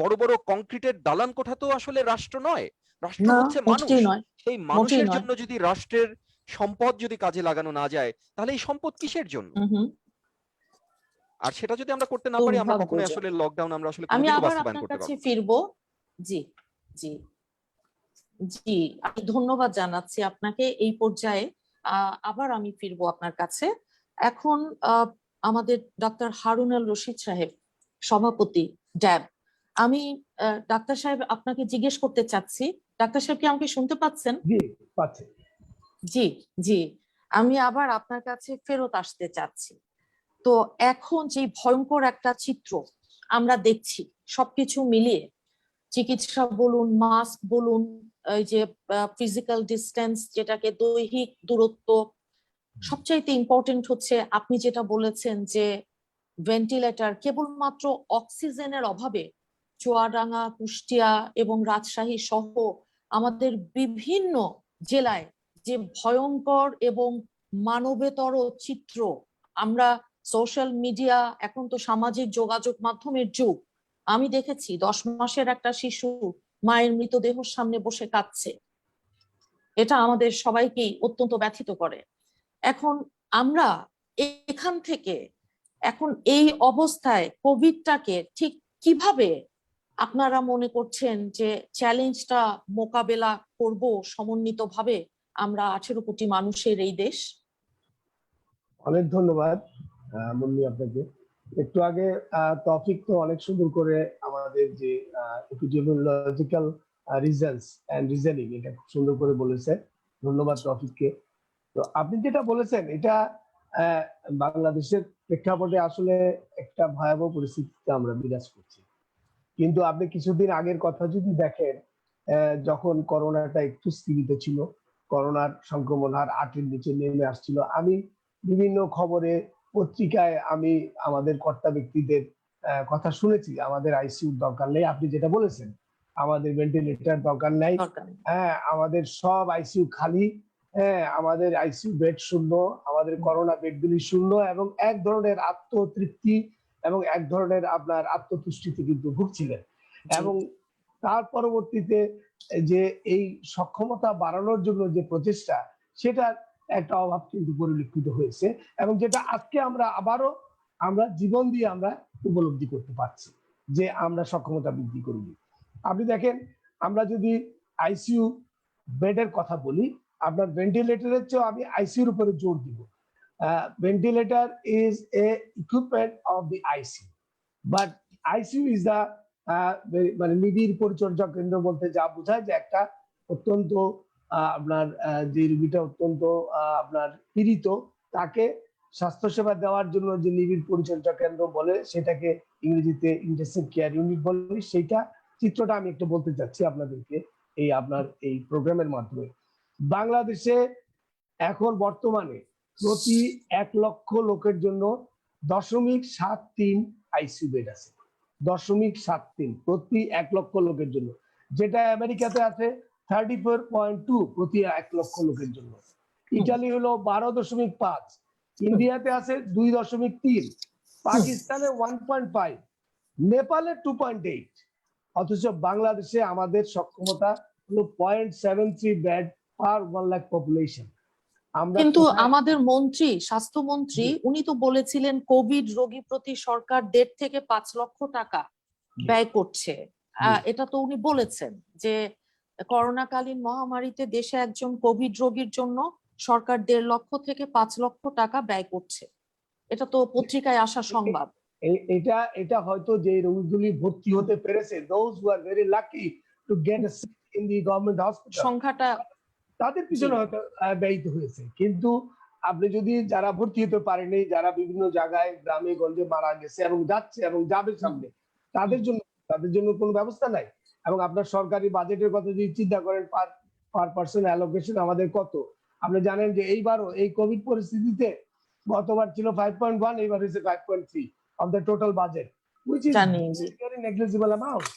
বড় বড় কংক্রিটের দালান কোঠা তো আসলে রাষ্ট্র নয়, রাষ্ট্র না, হচ্ছে মানুষ। মোটেই নয়, সেই মোটেই মানুষের নয়। জন্য যদি রাষ্ট্রের সম্পদ যদি কাজে লাগানো না যায়, তাহলে এই সম্পদ কিসের জন্য? হুম, আর সেটা যদি আমরা করতে না পারি, আমরা কখনোই দুর্ভাগ্যজনক। আসলে লকডাউন আমরা আসলে আমি কোনোদিনও আবার বাস্তবায়ন আপনার করতে কাছে পারবো না। ফিরবো। জি জি জি, আমি ধন্যবাদ জানাচ্ছি আপনাকে এই পর্যায়ে। আবার আমি ফিরবো আপনার কাছে। এখন আহ, আমাদের ডক্টর হারুন আল রশিদ সাহেব, সভাপতি ড্যাব। আমি ডাক্তার সাহেব আপনাকে জিজ্ঞেস করতে চাচ্ছি, ডাক্তার সাহেব কি আমাকে শুনতে পাচ্ছেন? জি, পাচ্ছে। জি জি, আমি আবার আপনার কাছে ফেরত আসতে চাচ্ছি। তো এখন যে ভয়ঙ্কর একটা চিত্র আমরা দেখছি, সবকিছু মিলিয়ে, চিকিৎসা বলুন, মাস্ক বলুন, এই যে ফিজিক্যাল ডিস্টেন্স, যেটাকে দৈহিক দূরত্ব, সবচাইতে ইম্পর্টেন্ট হচ্ছে আপনি যেটা বলেছেন যে ভেন্টিলেটর, কেবলমাত্র অক্সিজেনের অভাবে চুয়াডাঙ্গা, কুষ্টিয়া এবং রাজশাহী সহ আমাদের বিভিন্ন জেলায় যে ভয়ঙ্কর এবং মানবেতর চিত্র আমরা, সোশ্যাল মিডিয়া, এখন তো সামাজিক যোগাযোগ মাধ্যমের যুগ, আমি দেখেছি 10 মাসের একটা শিশু মায়ের মৃতদেহের সামনে বসে কাঁদছে। এটা আমাদের সবাইকেই অত্যন্ত ব্যথিত করে। এখন আমরা এখান থেকে, এখন এই অবস্থায় কোভিডটাকে ঠিক কিভাবে আপনারা মনে করছেন যে চ্যালেঞ্জটা মোকাবেলা করব সমন্বিতভাবে আমরা 18 কোটি মানুষের এই দেশ? অনেক ধন্যবাদ মুন্নি আপনাকে। একটু আগে তৌফিক তো অনেক সুন্দর করে আমাদের যে এপিডেমিওলজিক্যাল রিজনস এন্ড রিজনিং, এটা খুব সুন্দর করে বলেছে। ধন্যবাদ তৌফিককে। তো আপনি যেটা বলেছেন, এটা আহ, বাংলাদেশের প্রেক্ষাপটে আসলে একটা ভয়াবহ পরিস্থিতিতে আমরা বিরাজ করছি। কিন্তু আপনি কিছুদিন আগের কথা যদি দেখেন, যখন করোনাটা একটু স্থিমিত ছিল, করোনার সংক্রমণ হার 8-এর নিচে নেমে আসছিল, আমি বিভিন্ন খবরে, পত্রিকায় আমি আমাদের কর্তা ব্যক্তিদের কথা শুনেছি, আমাদের আইসিইউর দরকার নেই, আপনি যেটা বলেছেন, আমাদের ভেন্টিলেটর দরকার নাই, দরকার নেই। হ্যাঁ আমাদের সব আইসিইউ খালি, হ্যাঁ আমাদের আইসিইউ বেড শূন্য, আমাদের করোনা বেডগুলি শূন্য, এবং এক ধরনের আত্মতৃপ্তি এবং এক ধরনের আপনার আত্মতুষ্টিতে কিন্তু ভুগছিলেন। এবং তার পরবর্তীতে যে এই সক্ষমতা বাড়ানোর জন্য যে প্রচেষ্টা, সেটার একটা অভাব কিন্তু পরিলক্ষিত হয়েছে, এবং যেটা আজকে আমরা আবারও আমরা জীবন দিয়ে আমরা উপলব্ধি করতে পারছি যে আমরা সক্ষমতা বৃদ্ধি করবি। আপনি দেখেন, আমরা যদি আইসিইউ বেডের কথা বলি, আপনার ভেন্টিলেটরের চেয়েও আমি আইসিইউর উপরে জোর দিব। Ventilator is a equipment of the ICU, but ICU is the মানে নিবিড় পরিচর্যা কেন্দ্র বলতে যা বোঝায় যে একটা অত্যন্ত আপনার যে রোগীটা অত্যন্ত আপনার পীড়িত, তাকে স্বাস্থ্যসেবা দেওয়ার জন্য যে নিবিড় পরিচর্যা কেন্দ্র বলে, সেটাকে ইংরেজিতে ইন্টেনসিভ কেয়ার ইউনিট বলে, সেইটা চিত্রটা আমি একটু বলতে চাচ্ছি আপনাদেরকে এই আপনার এই প্রোগ্রামের মাধ্যমে। বাংলাদেশে এখন বর্তমানে প্রতি 1 লক্ষ লোকের জন্য 0.73 আইসিইউ বেড আছে। 0.73 প্রতি 1 লক্ষ লোকের জন্য, যেটা আমেরিকাতে আছে 34.2 প্রতি 1 লক্ষ লোকের জন্য। ইটালি হলো 12.5, ইন্ডিয়াতে আছে 2.3, পাকিস্তানে 1.5, নেপালে 2.8। অথচ বাংলাদেশে আমাদের সক্ষমতা হলো 0.73 বেড পার 1 লাখ পপুলেশন। আমরা কিন্তু কোথায়- আমাদের স্বাস্থ্যমন্ত্রী জি। উনি তো বলেছিলেন কোভিড রোগী প্রতি সরকার 1.5 থেকে 5 লক্ষ টাকা জি, ব্যয় করছে। জি। এটা তো উনি বলেছেন যে করোনাকালীন মহামারীতে দেশে একজন কোভিড রোগীর জন্য সরকার 1.5 লক্ষ থেকে 5 লক্ষ টাকা ব্যয় করছে। এটা তো পত্রিকায় আসা সংবাদ। এটা এটা হয়তো যে রোগীগুলি ভর্তি হতে পেরেছে, those who are very lucky to get a seat in the government hospital, সংখ্যাটা তাদের পিছনে জি। হয়তো ব্যয়িত হয়েছে। কিন্তু আপনি যদি যারা ভর্তি হতে পারেনি, যারা বিভিন্ন জায়গায় গ্রামে গঞ্জে মারা গেছে এবং যাচ্ছে এবং যাবে সামনে, তাদের জন্য কোনো ব্যবস্থা নাই। এবং আপনার সরকারি বাজেটের কথা যদি চিন্তা করেন, পার পার্সন অ্যালোকেশন আমাদের কত, আপনি জানেন যে এইবারও এই কোভিড পরিস্থিতিতে গতবার ছিল 5.1, এইবার হয়েছে 5.3 of the total budget, which is জানি জি, ভেরি নেগলিজিবল অ্যামাউন্ট।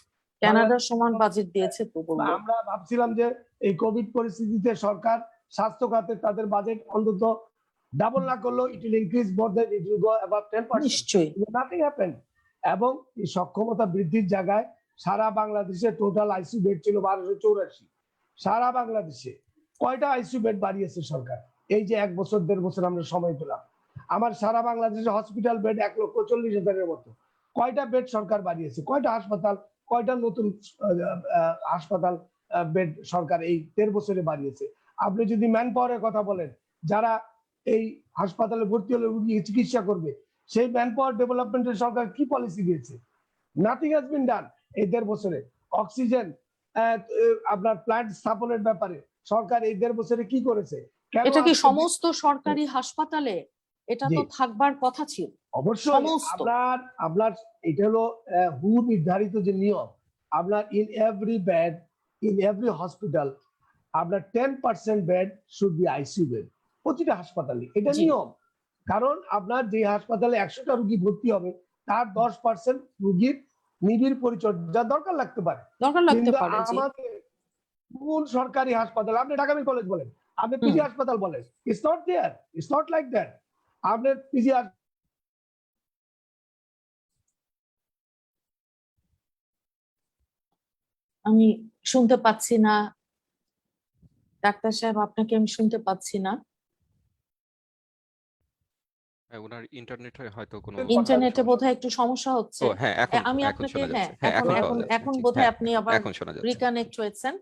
কানাডার সমান বাজেট দিয়েছে তো বললো। আমরা ভাবছিলাম যে এই কোভিড পরিস্থিতিতে সরকার স্বাস্থ্য খাতে তাদের বাজেট অন্তত ডাবল না করলেও it will increase more than it will go above 10%, নিশ্চয়ই নাথিং হ্যাপেন। এবং এই সক্ষমতা বৃদ্ধির জায়গায় সারা বাংলাদেশে টোটাল আইসিইউ বেড ছিল 1284। সারা বাংলাদেশে কয়টা আইসিইউ বেড বাড়িয়েছে সরকার? এই যে 1 বছর 1.5 বছর আমরা সময় পেলাম, আমার সারা বাংলাদেশে হসপিটাল বেড 1,40,000-এর মতো। কয়টা বেড সরকার বাড়িয়েছে? কয়টা হাসপাতাল, কয়টা নতুন হাসপাতাল বেড সরকার এই 1.5 বছরে বাড়িয়েছে? আপনি যদি ম্যান পাওয়ারের কথা বলেন, যারা এই হাসপাতালে ভর্তি হলে রোগী চিকিৎসা করবে, সেই ম্যান পাওয়ার ডেভেলপমেন্টের সরকার কি পলিসি দিয়েছে? নাথিং হ্যাজ বিন ডান এই 1.5 বছরে। অক্সিজেন আপনার প্ল্যান্ট স্থাপনের ব্যাপারে সরকার এই 1.5 বছরে কি করেছে? কেন এটা কি আজকে সমস্ত সরকারি হাসপাতালে এটা জি তো থাকবার কথা ছিল? অবশ্যই সমস্ত আপনার এটা হলো হু নির্ধারিত যে নিয়ম, আপনার in every bed, in every hospital আপনার 10% bed should be ICU bed, প্রতিটা হাসপাতালে এটা জি। নিয়ম। কারণ আপনার যে হাসপাতালে 100টা রোগী ভর্তি হবে, তার 10% রোগীর নিবিড় পরিচর্যা দরকার লাগতে পারে। দরকার লাগতে কিন্তু পারে জি। আমাদের কোন সরকারি হাসপাতাল, আপনি ঢাকা মেডিকেল কলেজ বলেন, আপনি হুম। পিজি হাসপাতাল বলেন, it's not there, it's not like that. আপনার পিজি আমি শুনতে পাচ্ছি না ডাক্তার সাহেব, আপনাকে আমি শুনতে পাচ্ছি না। ওনার ইন্টারনেটে হয়তো কোনো ইন্টারনেটে সমস্যা। বোধহয় একটু সমস্যা হচ্ছে। ও হ্যাঁ, এখন আমি এখন আপনাকে শোনা হ্যাঁ যাচ্ছে। হ্যাঁ, এখন এখন পাওয়া এখন যাচ্ছে। এখন জি, বোধহয় হ্যাঁ, আপনি আবার এখন শোনা যাচ্ছে। রিকানেক্ট হয়েছেন।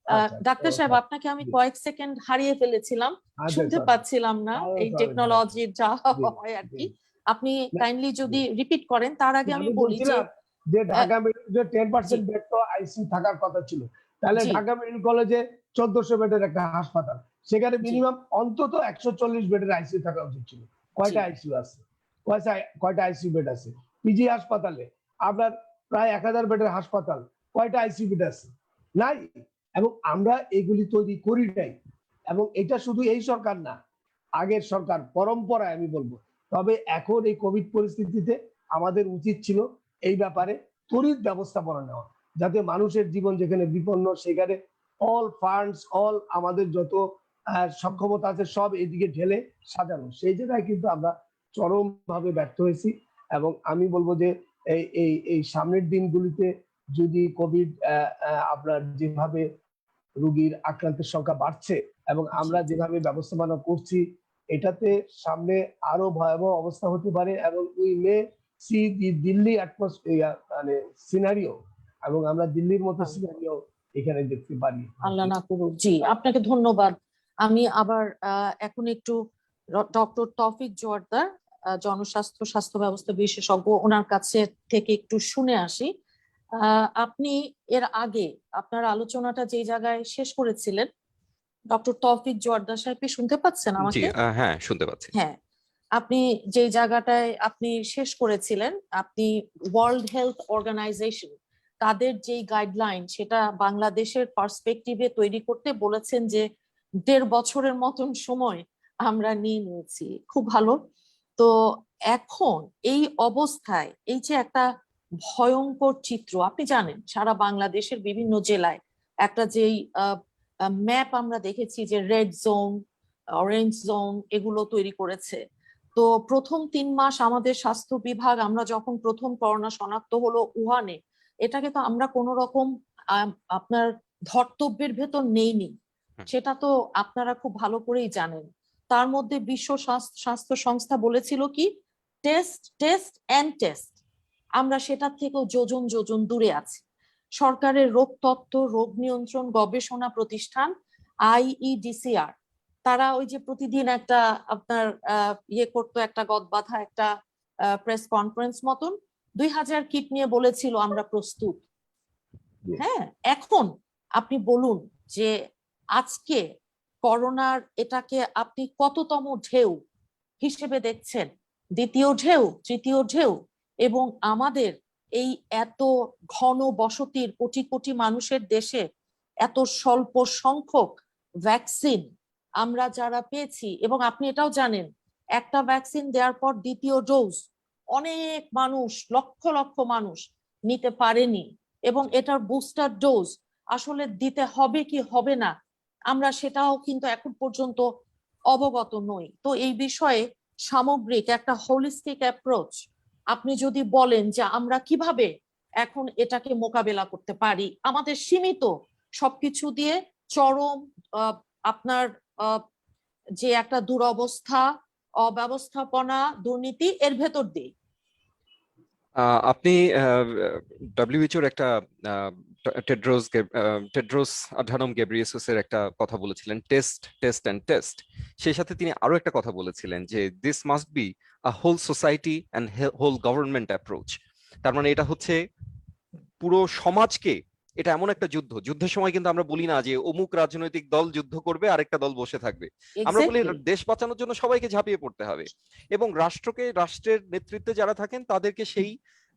আচ্ছা, ডাক্তার সাহেব, আপনাকে আমি কয়েক সেকেন্ড হারিয়ে ফেলেছিলাম, আচ্ছা, শুনতে sorry. পাচ্ছিলাম না। এই Sorry, টেকনোলজির যা জি, হয় আর জি। কি। আপনি না, কাইন্ডলি যদি জি। রিপিট করেন, তার আগে আমি আমি বলি যে বলছিলাম যে আহ, ঢাকা মেডিকেলে জি 10% বেড তো আইসিইউ থাকার কথা ছিল। তাহলে জি ঢাকা মেডিকেল কলেজে 1400 বেডের একটা হাসপাতাল, সেখানে জি মিনিমাম অন্তত 140 বেডের আইসিইউ থাকা উচিত ছিল। জি কয়টা আইসিইউ আছে? কয়টা আইসিইউ বেড আছে? পিজি হাসপাতালে আপনার প্রায় 1000 বেডের হাসপাতাল, কয়টা আইসিইউ বেড আছে? নাই। এবং আমরা এগুলি তৈরি করি নাই। এবং এটা শুধু এই সরকার না, আগের সরকার পরম্পরায় আমি বলবো। তবে এখন এই কোভিড পরিস্থিতিতে আমাদের উচিত ছিল এই ব্যাপারে তড়িৎ ব্যবস্থাপনা নেওয়া, যাতে মানুষের জীবন যেখানে বিপন্ন, সেখানে অল ফান্ডস, অল আমাদের যত সক্ষমতা আছে সব এদিকে ঢেলে সাজানো। সেই জায়গায় কিন্তু আমরা চরমভাবে ব্যর্থ হয়েছি। এবং আমি বলবো যে এই এই এই সামনের দিনগুলিতে যদি কোভিড আপনার যেভাবে রোগীর আক্রান্তের সংখ্যা বাড়ছে এবং আমরা যেভাবে ব্যবস্থাপনা করছি, এটাতে সামনে আরো ভয়াবহ অবস্থা হতে পারে। এবং we may see the Delhi atmosphere মানে সিনারিও, এবং আমরা দিল্লির মতো সিনারিও এখানে দেখতে পারি। আল্লাহ না করুক। জি, আপনাকে ধন্যবাদ। আমি আবার এখন একটু ডক্টর তৌফিক জোয়ারদার, জনস্বাস্থ্য স্বাস্থ্য ব্যবস্থা বিশেষজ্ঞ, ওনার কাছে থেকে একটু শুনে আসি। আপনি এর আগে আপনার আলোচনাটা যে জায়গায় শেষ করেছিলেন, ডক্টর তৌফিক জোয়ারদার সাহেব, কি শুনতে পাচ্ছেন জি, আমাকে? হ্যাঁ, শুনতে পাচ্ছি। হ্যাঁ, আপনি যে জায়গাটায় আপনি শেষ করেছিলেন, আপনি ওয়ার্ল্ড হেলথ অর্গানাইজেশন তাদের যেই গাইডলাইন সেটা বাংলাদেশের পার্সপেক্টিভে তৈরি করতে বলেছেন যে 1.5 বছরের মতন সময় আমরা নিয়েছি। খুব ভালো। তো এখন এই অবস্থায় এই যে একটা ভয়ঙ্কর চিত্র, আপনি জানেন সারা বাংলাদেশের বিভিন্ন জেলায় একটা যেই ম্যাপ আমরা দেখেছি যে রেড জোন, অরেঞ্জ জোন এগুলো তৈরি করেছে। তো প্রথম 3 মাস আমাদের স্বাস্থ্য বিভাগ, আমরা যখন প্রথম করোনা শনাক্ত হলো উহানে, এটাকে তো আমরা কোনো রকম আপনার ধর্তব্যের ভেতর নেইনি, হুম। সেটা তো আপনারা খুব ভালো করেই জানেন। তার মধ্যে বিশ্ব স্বাস্থ্য সংস্থা বলেছিল কি, টেস্ট টেস্ট অ্যান্ড টেস্ট। আমরা সেটার থেকেও যোজন যোজন দূরে আছি। সরকারের রোগ তত্ত্ব, রোগ নিয়ন্ত্রণ গবেষণা প্রতিষ্ঠান IEDCR, তারা ওই যে প্রতিদিন একটা আপনার ইয়ে করতো, একটা গদবাঁধা একটা প্রেস কনফারেন্স মতন, 2000 কিট নিয়ে বলেছিল আমরা প্রস্তুত। হ্যাঁ, এখন আপনি বলুন যে আজকে করোনার এটাকে আপনি কততম ঢেউ হিসেবে দেখছেন? দ্বিতীয় ঢেউ, তৃতীয় ঢেউ? এবং আমাদের এই এত ঘন বসতির কোটি কোটি মানুষের দেশে এত স্বল্প সংখ্যক ভ্যাকসিন আমরা যারা পেয়েছি, এবং আপনি এটাও জানেন একটা ভ্যাকসিন দেওয়ার পর দ্বিতীয় ডোজ অনেক মানুষ, লক্ষ লক্ষ মানুষ নিতে পারেনি, এবং এটার বুস্টার ডোজ আসলে দিতে হবে কি হবে না আমরা সেটাও কিন্তু এখন পর্যন্ত অবগত নই। তো এই বিষয়ে সামগ্রিক একটা হোলিস্টিক অ্যাপ্রোচ আপনি যদি বলেন যে আমরা কিভাবে এখন এটাকে মোকাবেলা করতে পারি আমাদের সীমিত সবকিছু দিয়ে, চরম আপনার যে একটা দুরবস্থা, অব্যবস্থাপনা, দুর্নীতি এর ভেতর দিয়ে। আপনি ডব্লিউএইচওর একটা টেড্রোস আধানম গেব্রিয়েসুসের একটা কথা বলেছিলেন, টেস্ট টেস্ট অ্যান্ড টেস্ট। সেই সাথে তিনি আরো একটা কথা বলেছিলেন যে this must be a whole society and whole government approach. তার মানে এটা হচ্ছে পুরো সমাজকে, এটা এমন একটা যুদ্ধ, যুদ্ধের সময় কিন্তু আমরা বলি না যে অমুক রাজনৈতিক দল যুদ্ধ করবে আরেকটা দল বসে থাকবে, আমরা বলি দেশ বাঁচানোর জন্য সবাইকে ঝাঁপিয়ে পড়তে হবে, এবং রাষ্ট্রের নেতৃত্বে যারা থাকেন তাদেরকে সেই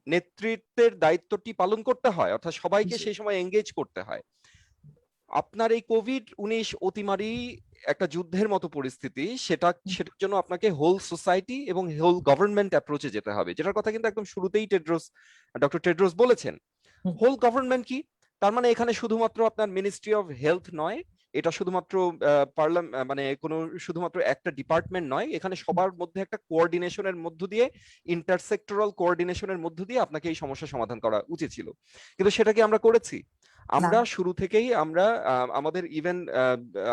নেতৃত্বের দায়িত্বটি পালন করতে হয়, অর্থাৎ সবাইকে সেই সময় এঙ্গেজ করতে হয়। আপনার এই কোভিড-19 অতিমারি একটা যুদ্ধের মতো পরিস্থিতি, সেটার জন্য আপনাকে হোল সোসাইটি এবং হোল গভর্নমেন্ট অ্যাপ্রোচে যেতে হবে, যেটার কথা কিন্তু একদম শুরুতেই ডক্টর টেড্রোস বলেছেন। হোল গভর্নমেন্ট কি? তার মানে এখানে শুধুমাত্র আপনার মিনিস্ট্রি অফ হেলথ নয়, এটা শুধুমাত্র মানে কোনো শুধুমাত্র একটা ডিপার্টমেন্ট নয়, এখানে সবার মধ্যে একটা কোঅর্ডিনেশনের মধ্য দিয়ে, ইন্টারসেক্টরাল কোঅর্ডিনেশনের মধ্য দিয়ে আপনাকে এই সমস্যা সমাধান করা উচিত ছিল, কিন্তু সেটা কি আমরা করেছি? আমরা শুরু থেকেই আমরা আমাদের ইভেন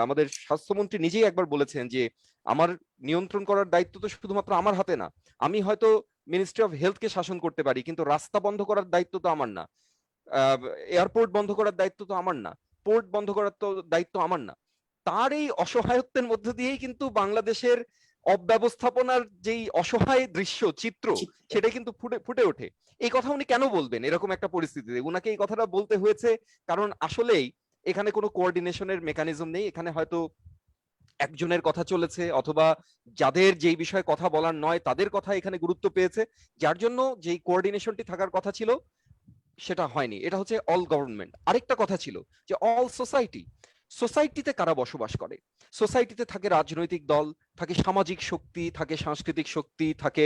আমাদের স্বাস্থ্যমন্ত্রী নিজেই একবার বলেছেন যে আমার নিয়ন্ত্রণ করার দায়িত্ব তো শুধুমাত্র আমার হাতে না, আমি হয়তো মিনিস্ট্রি অফ হেলথকে শাসন করতে পারি, কিন্তু রাস্তা বন্ধ করার দায়িত্ব তো আমার না, এয়ারপোর্ট বন্ধ করার দায়িত্ব তো আমার না, পোর্ট বন্ধ করার তো দায়িত্ব আমার না। তার এই অসহায়ত্বের মধ্য দিয়েই কিন্তু বাংলাদেশের অব্যবস্থাপনার যেই অসহায় চিত্র সেটা কিন্তু ফুটে ওঠে। এই কথা উনি কেন বলবেন এরকম একটা পরিস্থিতিতে? উনাকে এই কথাটা বলতে হয়েছে কারণ আসলেই এখানে কোনো কোঅর্ডিনেশনের মেকানিজম নেই, এখানে হয়তো একজনের কথা চলেছে, অথবা যাদের যেই বিষয়ে কথা বলার নয় তাদের কথা এখানে গুরুত্ব পেয়েছে, যার জন্য যেই কোঅর্ডিনেশনটি থাকার কথা ছিল সেটা হয়নি। এটা হচ্ছে অল গভর্নমেন্ট। আরেকটা কথা ছিল যে অল সোসাইটি। সোসাইটিতে কারা বসবাস করে? সোসাইটিতে থাকে রাজনৈতিক দল, থাকে সামাজিক শক্তি, থাকে সাংস্কৃতিক শক্তি, থাকে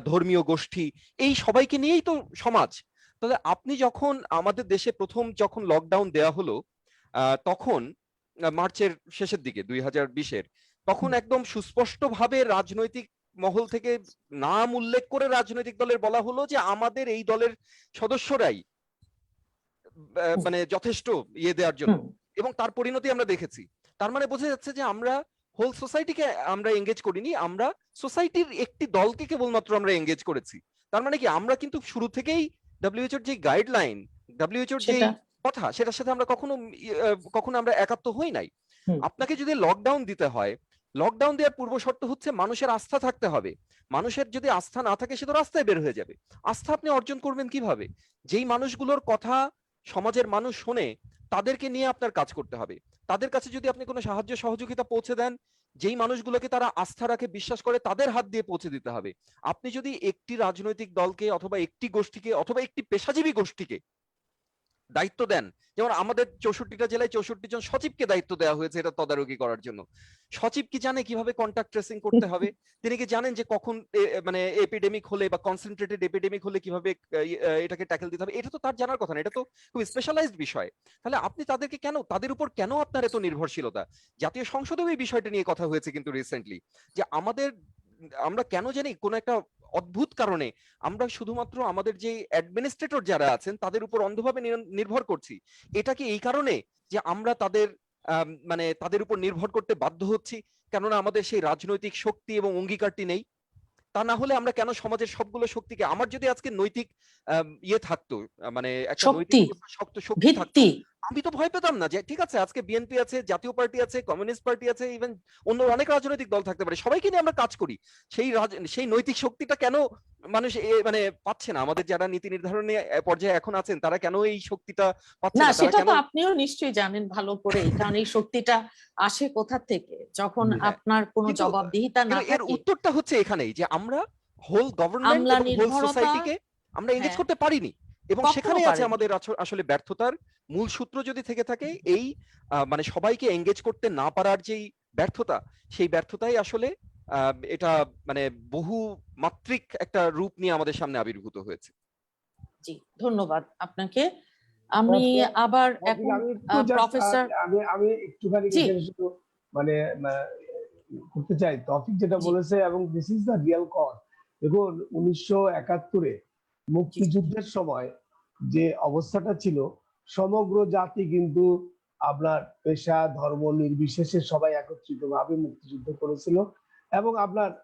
ধর্মীয় গোষ্ঠী, এই সবাইকে নিয়েই তো সমাজ। তাহলে আপনি যখন আমাদের দেশে প্রথম যখন লকডাউন দেয়া হলো তখন মার্চের শেষের দিকে 2020-এর, তখন একদম সুস্পষ্টভাবে রাজনৈতিক মহল থেকে নাম উল্লেখ করে রাজনৈতিক দলের বলা হলো যে আমাদের এই দলের সদস্যরাই মানে যথেষ্ট ইয়ে দেওয়ার জন্য, এবং তার পরিণতি আমরা দেখেছি। তার মানে বোঝা যাচ্ছে যে আমরা হোল সোসাইটিকে আমরা এঙ্গেজ করিনি, আমরা সোসাইটির একটি দলকে কেবলমাত্র আমরা এঙ্গেজ করেছি। তার মানে কি আমরা কিন্তু শুরু থেকেই ডব্লিউএইচওর যে গাইডলাইন, ডব্লিউএইচওর যে কথা, সেটার সাথে আমরা কখনো আমরা একাত্ম হই নাই। আপনাকে যদি লকডাউন দিতে হয়, লকডাউন দেওয়ার পূর্ব শর্ত হচ্ছে মানুষের আস্থা থাকতে হবে। মানুষের যদি আস্থা না থাকে সে তো রাস্তায় বের হয়ে যাবে। আস্থা আপনি অর্জন করবেন কিভাবে? যেই মানুষগুলোর কথা সমাজের মানুষ শোনে তাদেরকে নিয়ে আপনার কাজ করতে হবে। তাদের কাছে যদি আপনি কোনো সাহায্য সহযোগিতা পৌঁছে দেন, যেই মানুষগুলোকে তারা আস্থা রাখে, বিশ্বাস করে, তাদের হাত দিয়ে পৌঁছে দিতে হবে। আপনি যদি একটি রাজনৈতিক দলকে অথবা একটি গোষ্ঠীকে অথবা একটি পেশাজীবী গোষ্ঠীকে দায়িত্ব দেন, যেমন আমাদের 64টা জেলায় 64 জন সচিবকে দায়িত্ব দেওয়া হয়েছে এটা তদারকি করার জন্য। সচিব কি জানে কিভাবে কন্টাক্ট ট্রেসিং করতে হবে? তিনি কি জানেন যে কখন মানে এপিডেমিক হলে বা কনসেন্ট্রেটেড এপিডেমিক হলে কিভাবে এটাকে ট্যাকেল দিতে হবে? এটা তো তার জানার কথা না, এটা তো খুব স্পেশালাইজড বিষয়। তাহলে আপনি তাদেরকে কেন, তাদের উপর কেন আপনার এত নির্ভরশীলতা? জাতীয় সংসদেও এই বিষয়টা নিয়ে কথা হয়েছে কিন্তু রিসেন্টলি, যে আমরা কেন জানি কোন একটা অদ্ভুত কারণে আমরা শুধুমাত্র আমাদের যে অ্যাডমিনিস্ট্রেটর যারা আছেন তাদের উপর অন্ধভাবে নির্ভর করছি। এটা কি এই কারণে যে আমরা তাদের মানে তাদের উপর নির্ভর করতে বাধ্য হচ্ছি, কেননা আমাদের সেই রাজনৈতিক শক্তি এবং অঙ্গীকারটি নেই। তা না হলে আমরা কেন সমাজের সবগুলো শক্তিকে, আমার যদি আজকে নৈতিক ইয়ে থাকতো, মানে একটা নৈতিক শক্তি, শক্ত শক্তি থাকতো, ভিত্তি। আমি তো ভয় পেতাম না যে ঠিক আছে আজকে বিএনপি আছে, জাতীয় পার্টি আছে, কমিউনিস্ট পার্টি আছে, ইভেন অন্য অনেক রাজনৈতিক দল থাকতে পারে, সবাইকে নিয়ে আমরা কাজ করি। সেই নৈতিক শক্তিটা কেন মানুষ মানে পাচ্ছে না? আমাদের যারা নীতি নির্ধারণী পর্যায়ে এখন আছেন তারা কেন এই শক্তিটা পাচ্ছে না, না? তারা সেটা কেন? তো আপনিও নিশ্চয়ই জানেন ভালো করেই, কারণ এই শক্তিটা আসে কোথা থেকে, যখন হ্যাঁ, আপনার কোনো কিন্তু জবাবদিহিতা না এর থাকে। উত্তরটা হচ্ছে এখানেই যে আমরা হোল গভর্নমেন্ট আমলা এবং হোল নির্ভরতা। সোসাইটিকে আমরা এঙ্গেজ হ্যাঁ, করতে পারিনি, এবং কখনো সেখানেই আছে পারেনি। আমাদের আসলে ব্যর্থতার মূল সূত্র যদি থেকে থাকে এই মানে সবাইকে এঙ্গেজ করতে না পারার যেই ব্যর্থতা, সেই ব্যর্থতাই আসলে এটা মানে বহু মাত্রিক একটা রূপ নিয়ে আমাদের সামনে আবির্ভূত হয়েছে। জি, ধন্যবাদ আপনাকে। আমি আবার এখন আমি একটু জাস্ট প্রফেসর। আমি আমি একটুখানি জি, এখানে শুধু মানে আহ, করতে চাই টপিক যেটা জি, বলেছে, এবং this is the real cause. দেখুন 1971-এ জি, মুক্তিযুদ্ধের সময় যে অবস্থাটা ছিল, সমগ্র জাতি কিন্তু আপনার পেশা ধর্ম নির্বিশেষে সবাই একত্রিত ভাবে মুক্তিযুদ্ধ করেছিল, এবং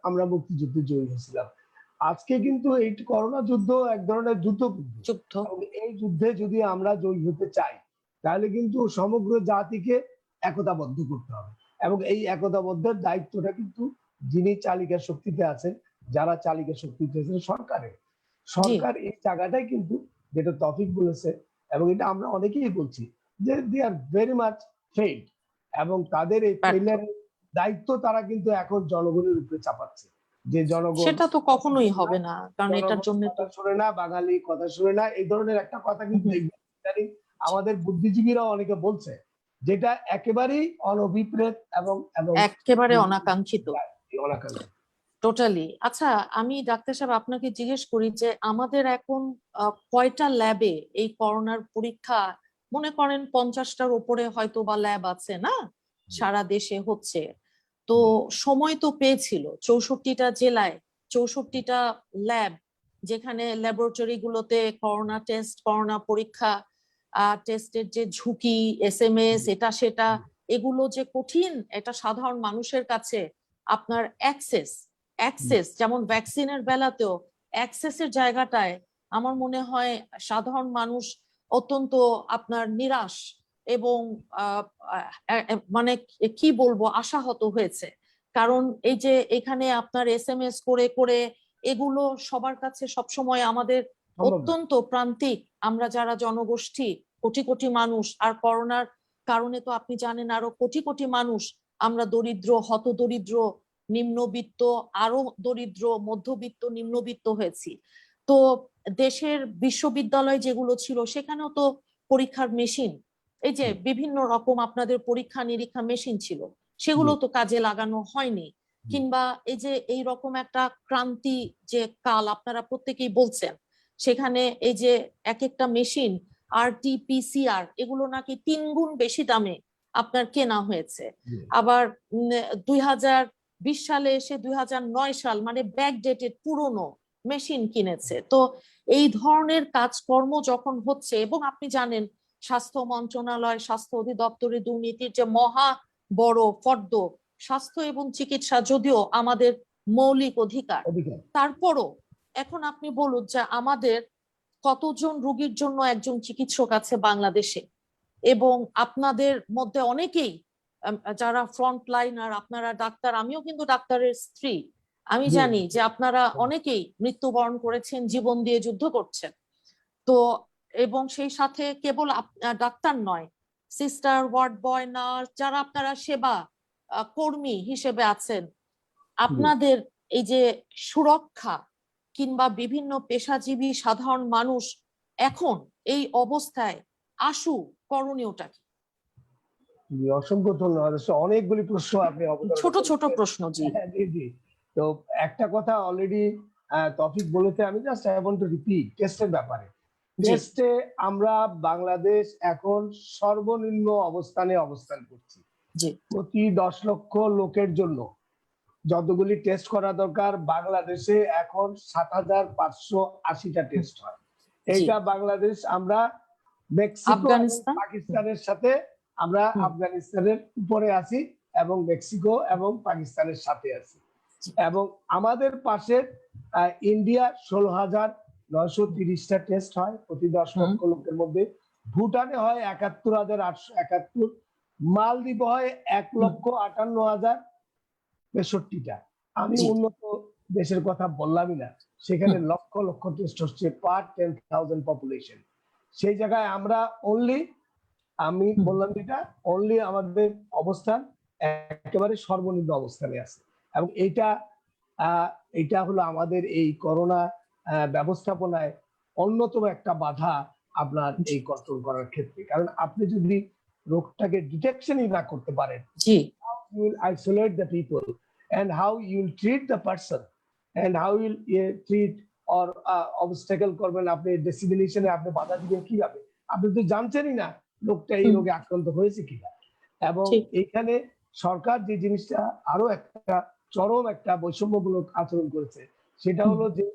আমরা মুক্তিযুদ্ধে জয়ী হয়েছিলাম। আজকে কিন্তু এই করোনা যুদ্ধ এক ধরনের যুদ্ধ, যুদ্ধ। এবং এই যুদ্ধে যদি আমরা জয়ী হতে চাই তাহলে কিন্তু সমগ্র জাতিকে একতাবদ্ধ করতে হবে, এবং এই একতাবদ্ধের দায়িত্বটা কিন্তু যিনি চালিকা শক্তিতে আছেন, যারা চালিকা শক্তিতে আছেন সরকারের। জি, সরকার এই জায়গাটাই কিন্তু, যেটা তৌফিক বলেছে এবং এটা আমরা অনেকেই বলছি, যে দে আর ভেরি মাচ ফেইল্ড, এবং তাদের এই ব্যর্থ। ফেইলারের দায়িত্ব তারা কিন্তু এখন জনগণের উপরে চাপাচ্ছে, যে জনগণ সেটা তো কখনোই হবে না, কারণ এটার জনগণ জন্য তো। কথা শুনে না, বাঙালি কথা শুনে না, এই ধরনের একটা কথা কিন্তু হুম, দেখবেন ইদানিং আমাদের বুদ্ধিজীবীরা অনেকে বলছে, যেটা একেবারেই অনভিপ্রেত এবং এবং একেবারে অনাকাঙ্ক্ষিত। অনাকাঙ্ক্ষিত। টোটালি। আচ্ছা, আমি ডাক্তার সাহেব আপনাকে জিজ্ঞেস করি যে আমাদের এখন কয়টা ল্যাবে এই করোনার পরীক্ষা, মনে করেন 50টার উপরে হয়তো বা ল্যাব আছে না সারা দেশে হচ্ছে। তো সময় তো পেয়েছিল 64টা জেলায় 64টা ল্যাব, যেখানে ল্যাবরেটরি গুলোতে করোনা টেস্ট, করোনা পরীক্ষা, টেস্টের যে ঝুঁকি, এসএমএস, এটা সেটা, এগুলো যে কঠিন, এটা সাধারণ মানুষের কাছে আপনার অ্যাক্সেস যেমন ভ্যাকসিনের বেলাতেও অ্যাক্সেসের জায়গাটায় আমার মনে হয় সাধারণ মানুষ অত্যন্ত আপনার নিরাশ এবং মানে কি বলবো, আশাহত হয়েছে। কারণ এই যে এখানে আপনার এসএমএস করে করে এগুলো সবার কাছে সবসময় আমাদের সম্ভব না। অত্যন্ত প্রান্তিক, আমরা যারা জনগোষ্ঠী কোটি কোটি মানুষ, আর করোনার কারণে তো আপনি জানেন আরো কোটি কোটি মানুষ, আমরা দরিদ্র, হতদরিদ্র, নিম্নবিত্ত, আরো দরিদ্র, মধ্যবিত্ত, নিম্নবিত্ত হয়েছি। তো দেশের বিশ্ববিদ্যালয় যেগুলো ছিল সেখানেও তো পরীক্ষার মেশিন, এই যে বিভিন্ন রকম আপনাদের পরীক্ষা নিরীক্ষা মেশিন ছিল, সেগুলো তো কাজে লাগানো হয়নি। কিংবা এই যে এই রকম একটা ক্রান্তি যে কাল আপনারা প্রত্যেকেই বলছেন, সেখানে এই যে এক একটা মেশিন আরটিপিসিআর এগুলো নাকি 3 গুণ বেশি দামে আপনার কেনা হয়েছে। আবার 2020 সালে এসে 2009 সাল মানে ব্যাকডেটেড পুরনো মেশিন কিনেছে। তো এই ধরনের কাজকর্ম যখন হচ্ছে, এবং আপনি জানেন স্বাস্থ্য মন্ত্রণালয়, স্বাস্থ্য অধিদপ্তরের দুর্নীতির যে মহা বড় ফর্দ, স্বাস্থ্য এবং চিকিৎসা যদিও আমাদের মৌলিক অধিকার, তারপরও এখন আপনি বলুন যে আমাদের কতজন রোগীর জন্য একজন চিকিৎসক আছে বাংলাদেশে, এবং আপনাদের মধ্যে অনেকেই যারা ফ্রন্ট লাইনার, আপনারা ডাক্তার, আমিও কিন্তু ডাক্তারের স্ত্রী, আমি জানি যে আপনারা অনেকেই মৃত্যুবরণ করেছেন, জীবন দিয়ে যুদ্ধ করছেন। তো এবং সেই সাথে কেবল ডাক্তার নয়, সিস্টার, ওয়ার্ড বয়, নার্স, যারা আপনারা সেবা কর্মী হিসেবে আছেন, আপনাদের এই যে সুরক্ষা কিংবা বিভিন্ন পেশাজীবী সাধারণ মানুষ এখন এই অবস্থায় আশু করণীয়টা কি? অসংখ্য ধন্যবাদ। অনেকগুলি প্রশ্ন আপনি ছোট ছোট প্রশ্ন। জি, জি জি। তো একটা কথা অলরেডি তৌফিক বলেছে, আমি just I want to repeat টেস্টের ব্যাপারে। টেস্টে আমরা বাংলাদেশ এখন সর্বনিম্ন অবস্থানে অবস্থান করছি। প্রতি 10 লক্ষ লোকের জন্য যতগুলি টেস্ট করা দরকার, বাংলাদেশে এখন 7,580টা টেস্ট হয়। এইটা বাংলাদেশ আমরা মেক্সিকো এবং আফগানিস্তান, পাকিস্তানের সাথে আমরা হুম। আফগানিস্তানের উপরে আছি এবং মেক্সিকো এবং পাকিস্তানের সাথে আছি, এবং আমাদের পাশে ইন্ডিয়া 16,930টা টেস্ট হয় প্রতি 10 হুম। লক্ষ লোকের মধ্যে, ভুটানে হয় 71,871, মালদ্বীপ হয় 1,58,063টা। আমি জি। উন্নত দেশের কথা বললামই না, সেখানে হুম। লক্ষ লক্ষ টেস্ট হচ্ছে পার 10,000 পপুলেশন। সেই জায়গায় আমরা আমি হুম। বললাম যেটা অনলি আমাদের অবস্থান একেবারে সর্বনিম্ন অবস্থানে আছে, এবং এটা হলো আমাদের এই করোনা ব্যবস্থাপনায় অন্যতম একটা বাধা আপনার জি। এই কন্ট্রোল করার ক্ষেত্রে। কারণ আপনি যদি রোগটাকে ডিটেকশনই না করতে পারেন, জি। you will isolate the people and how you will treat the person and how you will treat or obstacle করবেন, আপনি ডিসিমিনেশনে আপনি বাধা দিবেন কিভাবে, আপনি তো জানছেনই না লোকটা এই হুম। রোগে আক্রান্ত হয়েছে কিনা। এবং ঠিক। এখানে সরকার যে জিনিসটা আরো একটা চরম একটা বৈষম্যমূলক আচরণ করেছে, সেটা হুম। হলো যে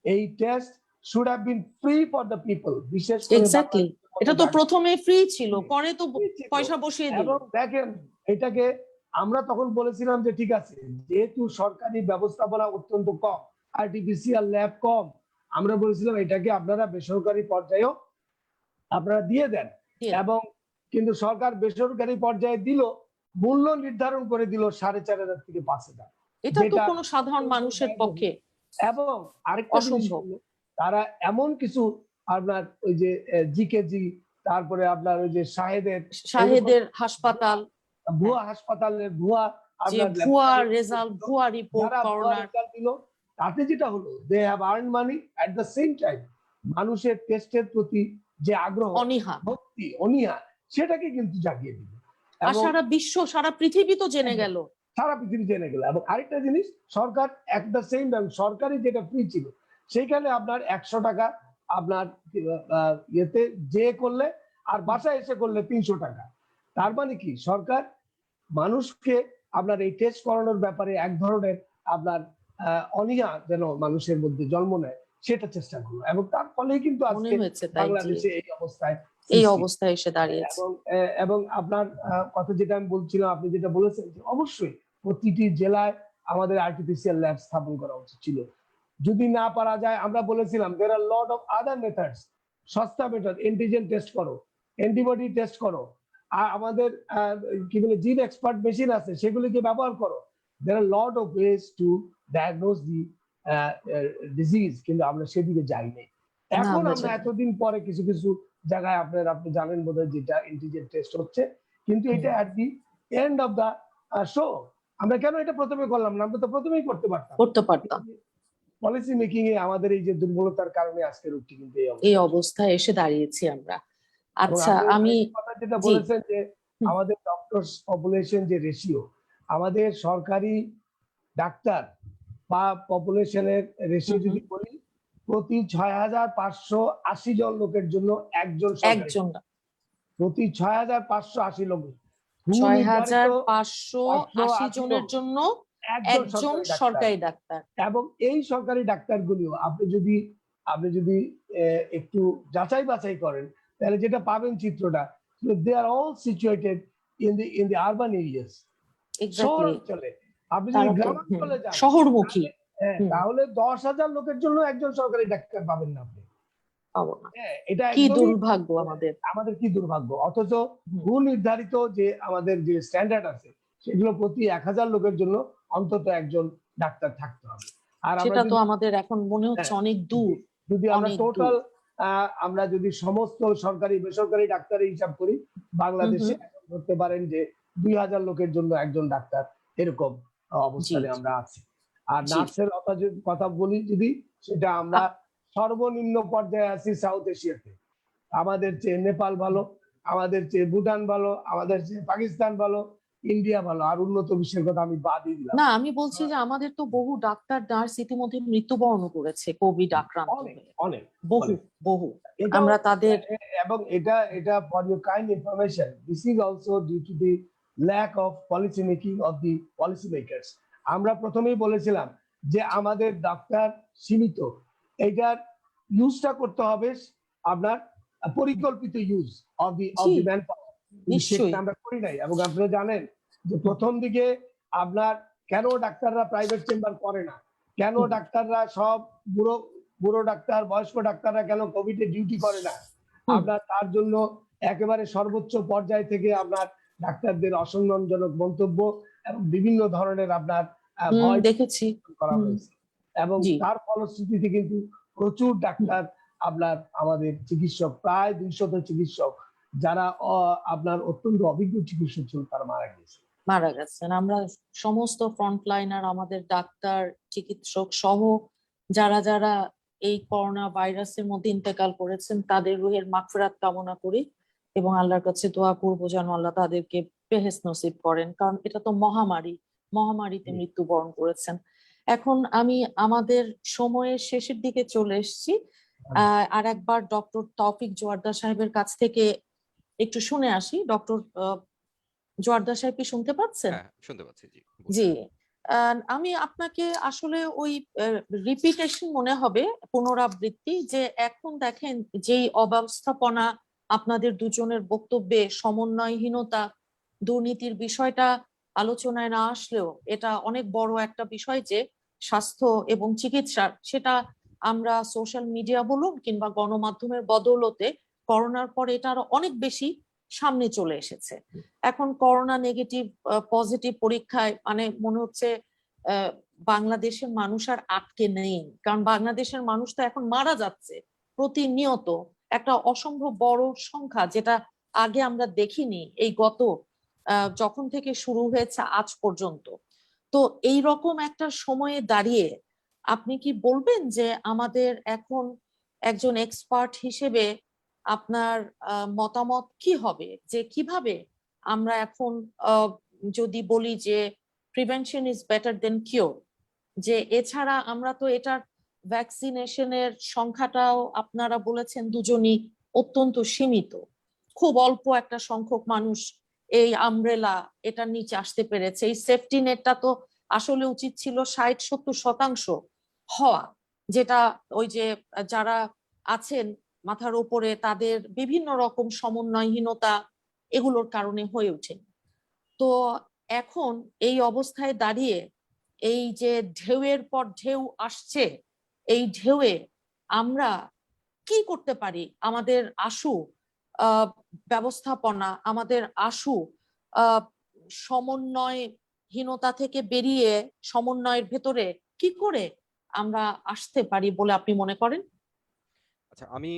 এই test should have been free for the people, বিশেষ করে এক্স্যাক্টলি, এটা তো প্রথমে ফ্রি ছিল, পরে তো পয়সা বসিয়ে দিল। এবং দেখেন এটাকে আমরা তখন বলেছিলাম যে ঠিক আছে, যেহেতু সরকারি ব্যবস্থাপনা অত্যন্ত কম, আর্টিফিশিয়াল ল্যাব কম, আমরা বলেছিলাম এটাকে আপনারা বেসরকারি পর্যায়েও আপনারা দিয়ে দেন। দিয়ে দেন। এবং কিন্তু সরকার বেসরকারি পর্যায়ে দিল, মূল্য নির্ধারণ করে দিল 4,500 থেকে 5,000, এটা তো যেটা কোনো সাধারণ মানুষের পক্ষে এবং আরেকটা জিনিস অসম্ভব। হলো, তারা এমন কিছু আপনার ওই যে জিকেজি, তারপরে আপনার ওই যে শাহেদের হাসপাতাল, ভুয়া হাসপাতালের ভুয়া যে আপনার ভুয়া laboratory রেজাল্ট, ভুয়া রিপোর্ট যারা ভুয়া করোনার। রেজাল্ট দিল, তাতে যেটা হলো they have earn money, at the same time মানুষের টেস্টের প্রতি যে আগ্রহ, অনীহা। ভক্তি, অনীহা, সেটাকে কিন্তু জাগিয়ে দিল, আর এবং সারা বিশ্ব, সারা পৃথিবী তো জেনে গেল। সারা পৃথিবী জেনে গেল। এবং আরেকটা জিনিস, সরকার এট দ্য সেম টাইম সরকারি যেটা ফ্রি ছিল, সেইখানে আপনার 100 টাকা আপনার ইয়েতে যে করলে, আর বাসায় এসে করলে 300 টাকা। তার মানে কি, সরকার মানুষকে আপনার এই টেস্ট করানোর ব্যাপারে এক ধরনের আপনার অনীহা যেন মানুষের মধ্যে জন্ম নেয়, সেটা চেষ্টা করলো, এবং তার ফলেই কিন্তু মনে আজকে হয়েছে তাই, জি, বাংলাদেশে এই অবস্থায় এই সৃষ্টি। অবস্থায় এসে দাঁড়িয়েছে। এবং আপনার কথা যেটা আমি বলছিলাম, আপনি যেটা বলেছেন যে অবশ্যই প্রতিটি জেলায় আমাদের আর্টিফিশিয়াল ল্যাব স্থাপন করা উচিত ছিল। যদি না পারা যায়, আমরা বলেছিলাম there are lot of other methods, সস্তা মেথড, অ্যান্টিজেন টেস্ট করো, অ্যান্টিবডি টেস্ট করো, আর আমাদের কি বলে জিন এক্সপার্ট মেশিন আছে, সেগুলিকে ব্যবহার করো। there are lot of ways to diagnose the disease, কিন্তু আমরা সেদিকে যাইনি। না, এখন আমরা আমরা যাইনি। এতদিন পরে কিছু কিছু জায়গায় আপনি জানেন বোধহয়, যেটা অ্যান্টিজেন টেস্ট হচ্ছে, কিন্তু এটা at the end of the show. আমরা কেন এটা প্রথমে করলাম না? আমরা তো প্রথমেই করতে পারতাম। করতে পারতাম। পলিসি মেকিং এ আমাদের এই যে দুর্বলতার কারণে আজকে রোগটি কিন্তু এই এই অবস্থা। অবস্থায় এসে দাঁড়িয়েছি আমরা। এবং আচ্ছা, আপনি আমি আরেকটা কথা যেটা জি। বলেছেন যে হুম। আমাদের ডক্টরস পপুলেশন যে রেশিও, আমাদের সরকারি ডাক্তার বা পপুলেশনের রেশিও হুম, যদি বলি, প্রতি 6,580 জন লোকের জন্য একজন সরকারি, একজন না, প্রতি 6,580 লোক, নির্ধারিত 6,580 জনের লোক, জন্য একজন একজন সরকারি ডাক্তার। সরকারি ডাক্তার। এবং এই সরকারি ডাক্তারগুলিও আপনি যদি একটু যাচাই বাছাই করেন, তাহলে যেটা পাবেন চিত্রটা, they are all situated in the urban areas, শহর এক্স্যাক্টলি, অঞ্চলে। আপনি যদি তারা তো গ্রামাঞ্চলে যান, শহরমুখী। তাহলে 10,000 লোকের জন্য একজন সরকারি ডাক্তার পাবেন না আপনি। পাবো না। এটা কি একদমই দুর্ভাগ্য আমাদের। আমাদের কি দুর্ভাগ্য। অথচ হুম। নির্ধারিত যে আমাদের যে স্ট্যান্ডার্ড আছে, সেগুলো প্রতি 1,000 লোকের জন্য অন্তত একজন ডাক্তার থাকতে হবে। আর আমরা সেটা তো যদি আমাদের এখন মনে হচ্ছে অনেক দূর, যদি আমরা অনেক টোটাল দূর। আমরা যদি সমস্ত সরকারি বেসরকারি ডাক্তারের হিসাব করি, বাংলাদেশে এখন ধরতে পারেন যে 2,000 লোকের জন্য একজন ডাক্তার, এরকম অবস্থানে জি, আমরা আছি। আর জি। নার্সের কথা বলি যদি, সেটা আমরা সর্বনিম্ন পর্যায়ে আছি সাউথ এশিয়াতে। আমাদের চেয়ে নেপাল ভালো, আমাদের চেয়ে ভুটান ভালো, আমাদের চেয়ে পাকিস্তান ভালো, ইন্ডিয়া ভালো, আর উন্নত বিশ্বের কথা আমি বাদই দিলাম। না, আমি বলছি যে আমাদের তো বহু ডাক্তার নার্স ইতিমধ্যে মৃত্যুবরণ করেছে কোভিড আক্রান্ত অনেক হয়ে। অনেক বহু অনেক। বহু এটাও আমরা তাদের এবং এটা for your kind information, this is also due to the lack of policy making of the policy makers. আমরা প্রথমেই বলেছিলাম যে আমাদের ডাক্তার সীমিত, এইটার ইউজটা করতে হবে আপনার পরিকল্পিত use of the G, man power. কিন্তু নিশ্চয়ই। সেটা আমরা করি নাই। এবং আপনারা জানেন যে প্রথম দিকে আপনার কেন ডাক্তাররা প্রাইভেট চেম্বার করে না, কেন হুম, ডাক্তাররা সব বুড়ো বুড়ো ডাক্তার, বয়স্ক ডাক্তাররা কেন কোভিডে ডিউটি করে না, হুম, আপনার তার জন্য একেবারে সর্বোচ্চ পর্যায় থেকে আপনার ডাক্তারদের অসম্মানজনক মন্তব্য এবং বিভিন্ন ধরনের আপনার ভয় দেখেছি। করা হুম, হয়েছে। এবং জি। তার ফলশ্রুতিতে কিন্তু প্রচুর ডাক্তার, আপনার আমাদের চিকিৎসক, প্রায় 200 চিকিৎসক যারা আপনার অত্যন্ত অভিজ্ঞ চিকিৎসক ছিল, তারা মারা গেছে। মারা গেছেন। আমরা সমস্ত ফ্রন্টলাইনার, আমাদের ডাক্তার, চিকিৎসক সহ যারা যারা এই করোনা ভাইরাসের মধ্যে ইন্তেকাল করেছেন তাদের রুহের মাগফিরাত কামনা করি এবং আল্লাহর কাছে দোয়া করবো যেন আল্লাহ তাদেরকে বেহেশত নসিব করেন, কারণ এটা তো মহামারীতে মৃত্যুবরণ করেছেন। এখন আমি আমাদের সময়ের শেষের দিকে চলে এসেছি। আর একবার ডক্টর তৌফিক জোয়ার্দ্দার সাহেবের কাছ থেকে একটু শুনে আসি। ডক্টর জোয়ার্দ্দার সাহেব কি শুনতে পাচ্ছেন? হ্যাঁ, শুনতে পাচ্ছি, জি বলুন। জি। আমি আপনাকে আসলে ওই রিপিটেশন মনে হবে, পুনরাবৃত্তি, যে এখন দেখেন যেই অব্যবস্থাপনা আপনাদের দুজনের বক্তব্যে, সমন্বয়হীনতা, দুর্নীতির বিষয়টা আলোচনায় না আসলেও এটা অনেক বড় একটা বিষয় যে স্বাস্থ্য এবং চিকিৎসার, সেটা আমরা সোশ্যাল মিডিয়া বলুন কিংবা গণমাধ্যমের বদৌলতে করোনার পরে এটা আরো অনেক বেশি সামনে চলে এসেছে। এখন করোনা নেগেটিভ পজিটিভ পরীক্ষায় মানে মনে হচ্ছে আহ, বাংলাদেশের মানুষ আর আটকে নেই, কারণ বাংলাদেশের মানুষ তো এখন মারা যাচ্ছে প্রতিনিয়ত, একটা অসম্ভব বড় সংখ্যা, যেটা আগে আমরা দেখিনি এই গত যখন থেকে শুরু হয়েছে আজ পর্যন্ত। তো এই রকম একটা সময়ে দাঁড়িয়ে আপনি কি বলবেন যে আমাদের এখন একজন এক্সপার্ট হিসেবে আপনার মতামত কি হবে, যে কিভাবে আমরা এখন যদি বলি যে prevention is better then cure, যে এছাড়া আমরা তো এটার ভ্যাকসিনেশনের সংখ্যাটাও আপনারা বলেছেন দুজনই অত্যন্ত সীমিত, খুব অল্প একটা সংখ্যক মানুষ এই আমব্রেলা এটার নিচে আসতে পেরেছে। এই সেফটি নেটটা তো আসলে উচিত ছিল 60-70% হওয়া, যেটা ওই যে যারা আছেন মাথার উপরে তাদের বিভিন্ন রকম সমন্বয়হীনতা এগুলোর কারণে হয়ে ওঠেন। তো এখন এই অবস্থায় দাঁড়িয়ে এই যে ঢেউয়ের পর ঢেউ আসছে, এই ঢেউয়ে আমরা কি করতে পারি? আমাদের আশু আহ ব্যবস্থাপনা, আমাদের আশু আহ সমন্বয়হীনতা থেকে বেরিয়ে সমন্বয়ের ভেতরে কি করে আমরা আসতে পারি বলে আপনি মনে করেন? আচ্ছা, আমি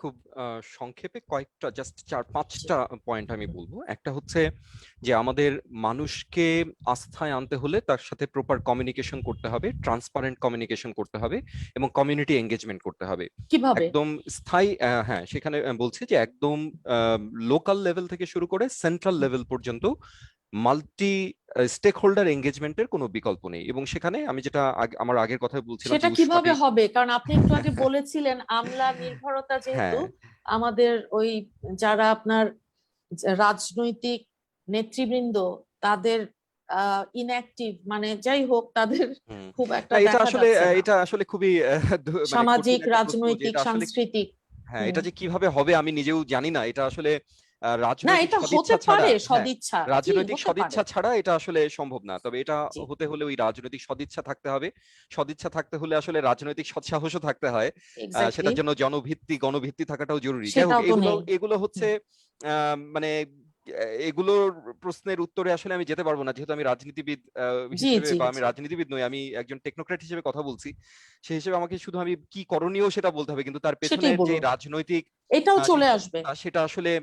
খুব সংক্ষেপে কয়েকটা জাস্ট 4-5টা পয়েন্ট আমি বলবো। একটা হচ্ছে যে আমাদের মানুষকে আস্থায় আনতে হলে তার সাথে প্রপার কমিউনিকেশন করতে হবে, ট্রান্সপারেন্ট কমিউনিকেশন করতে হবে এবং কমিউনিটি এঙ্গেজমেন্ট করতে হবে কিভাবে? একদম স্থায়ী। হ্যাঁ, সেখানে বলছি যে একদম লোকাল লেভেল থেকে শুরু করে সেন্ট্রাল লেভেল পর্যন্ত মাল্টি স্টেক হোল্ডার এঙ্গেজমেন্টের কোনো বিকল্প নেই। এবং সেখানে আমি যেটা আমার আগের কথা বলছিলাম যে সেটা কিভাবে উৎসটি হবে? কারণ আপনি একটু আগে বলেছিলেন আমলা নির্ভরতা, যেহেতু হ্যাঁ, আমাদের ওই যারা আপনার রাজনৈতিক নেতৃবৃন্দ তাদের ইনঅ্যাক্টিভ, মানে যাই হোক তাদের হুম। খুব না, একটা এটা দেখা আসলে যাচ্ছে না, এটা আসলে খুবই মানে কঠিন সামাজিক একটা প্রশ্ন যে রাজনৈতিক এটা আসলে সাংস্কৃতিক। হ্যাঁ, এটা যে কিভাবে হবে আমি নিজেও জানি না। এটা আসলে না, রাজনৈতিক এটা হতে সদিচ্ছা ছাড়া, পারে হ্যাঁ, সদিচ্ছা, জি রাজনৈতিক হতে পারে। সদিচ্ছা ছাড়া এটা আসলে সম্ভব না। তবে এটা জি, হতে হলে ওই রাজনৈতিক সদিচ্ছা থাকতে হবে। সদিচ্ছা থাকতে হলে আসলে রাজনৈতিক সৎসাহসও থাকতে হয়। এক্স্যাক্টলি। সেটার জন্য গণভিত্তি থাকাটাও জরুরি। যাই হোক, সেটাও তো এগুলো নেই। এগুলো হচ্ছে মানে এগুলোর প্রশ্নের উত্তরে আসলে আমি যেতে পারবো না, যেহেতু আমি রাজনীতিবিদ জি, হিসেবে, জি, বা আমি জি, রাজনীতিবিদ নই, আমি একজন টেকনোক্র্যাট হিসেবে কথা বলছি। সেই হিসেবে আমাকে শুধু আমি কি করণীয় সেটা বলতে হবে, কিন্তু তার সেটাই পেছনের যে বলুন, রাজনৈতিক এটাও যে চলে আসবে। চিন্তা, সেটা আসলে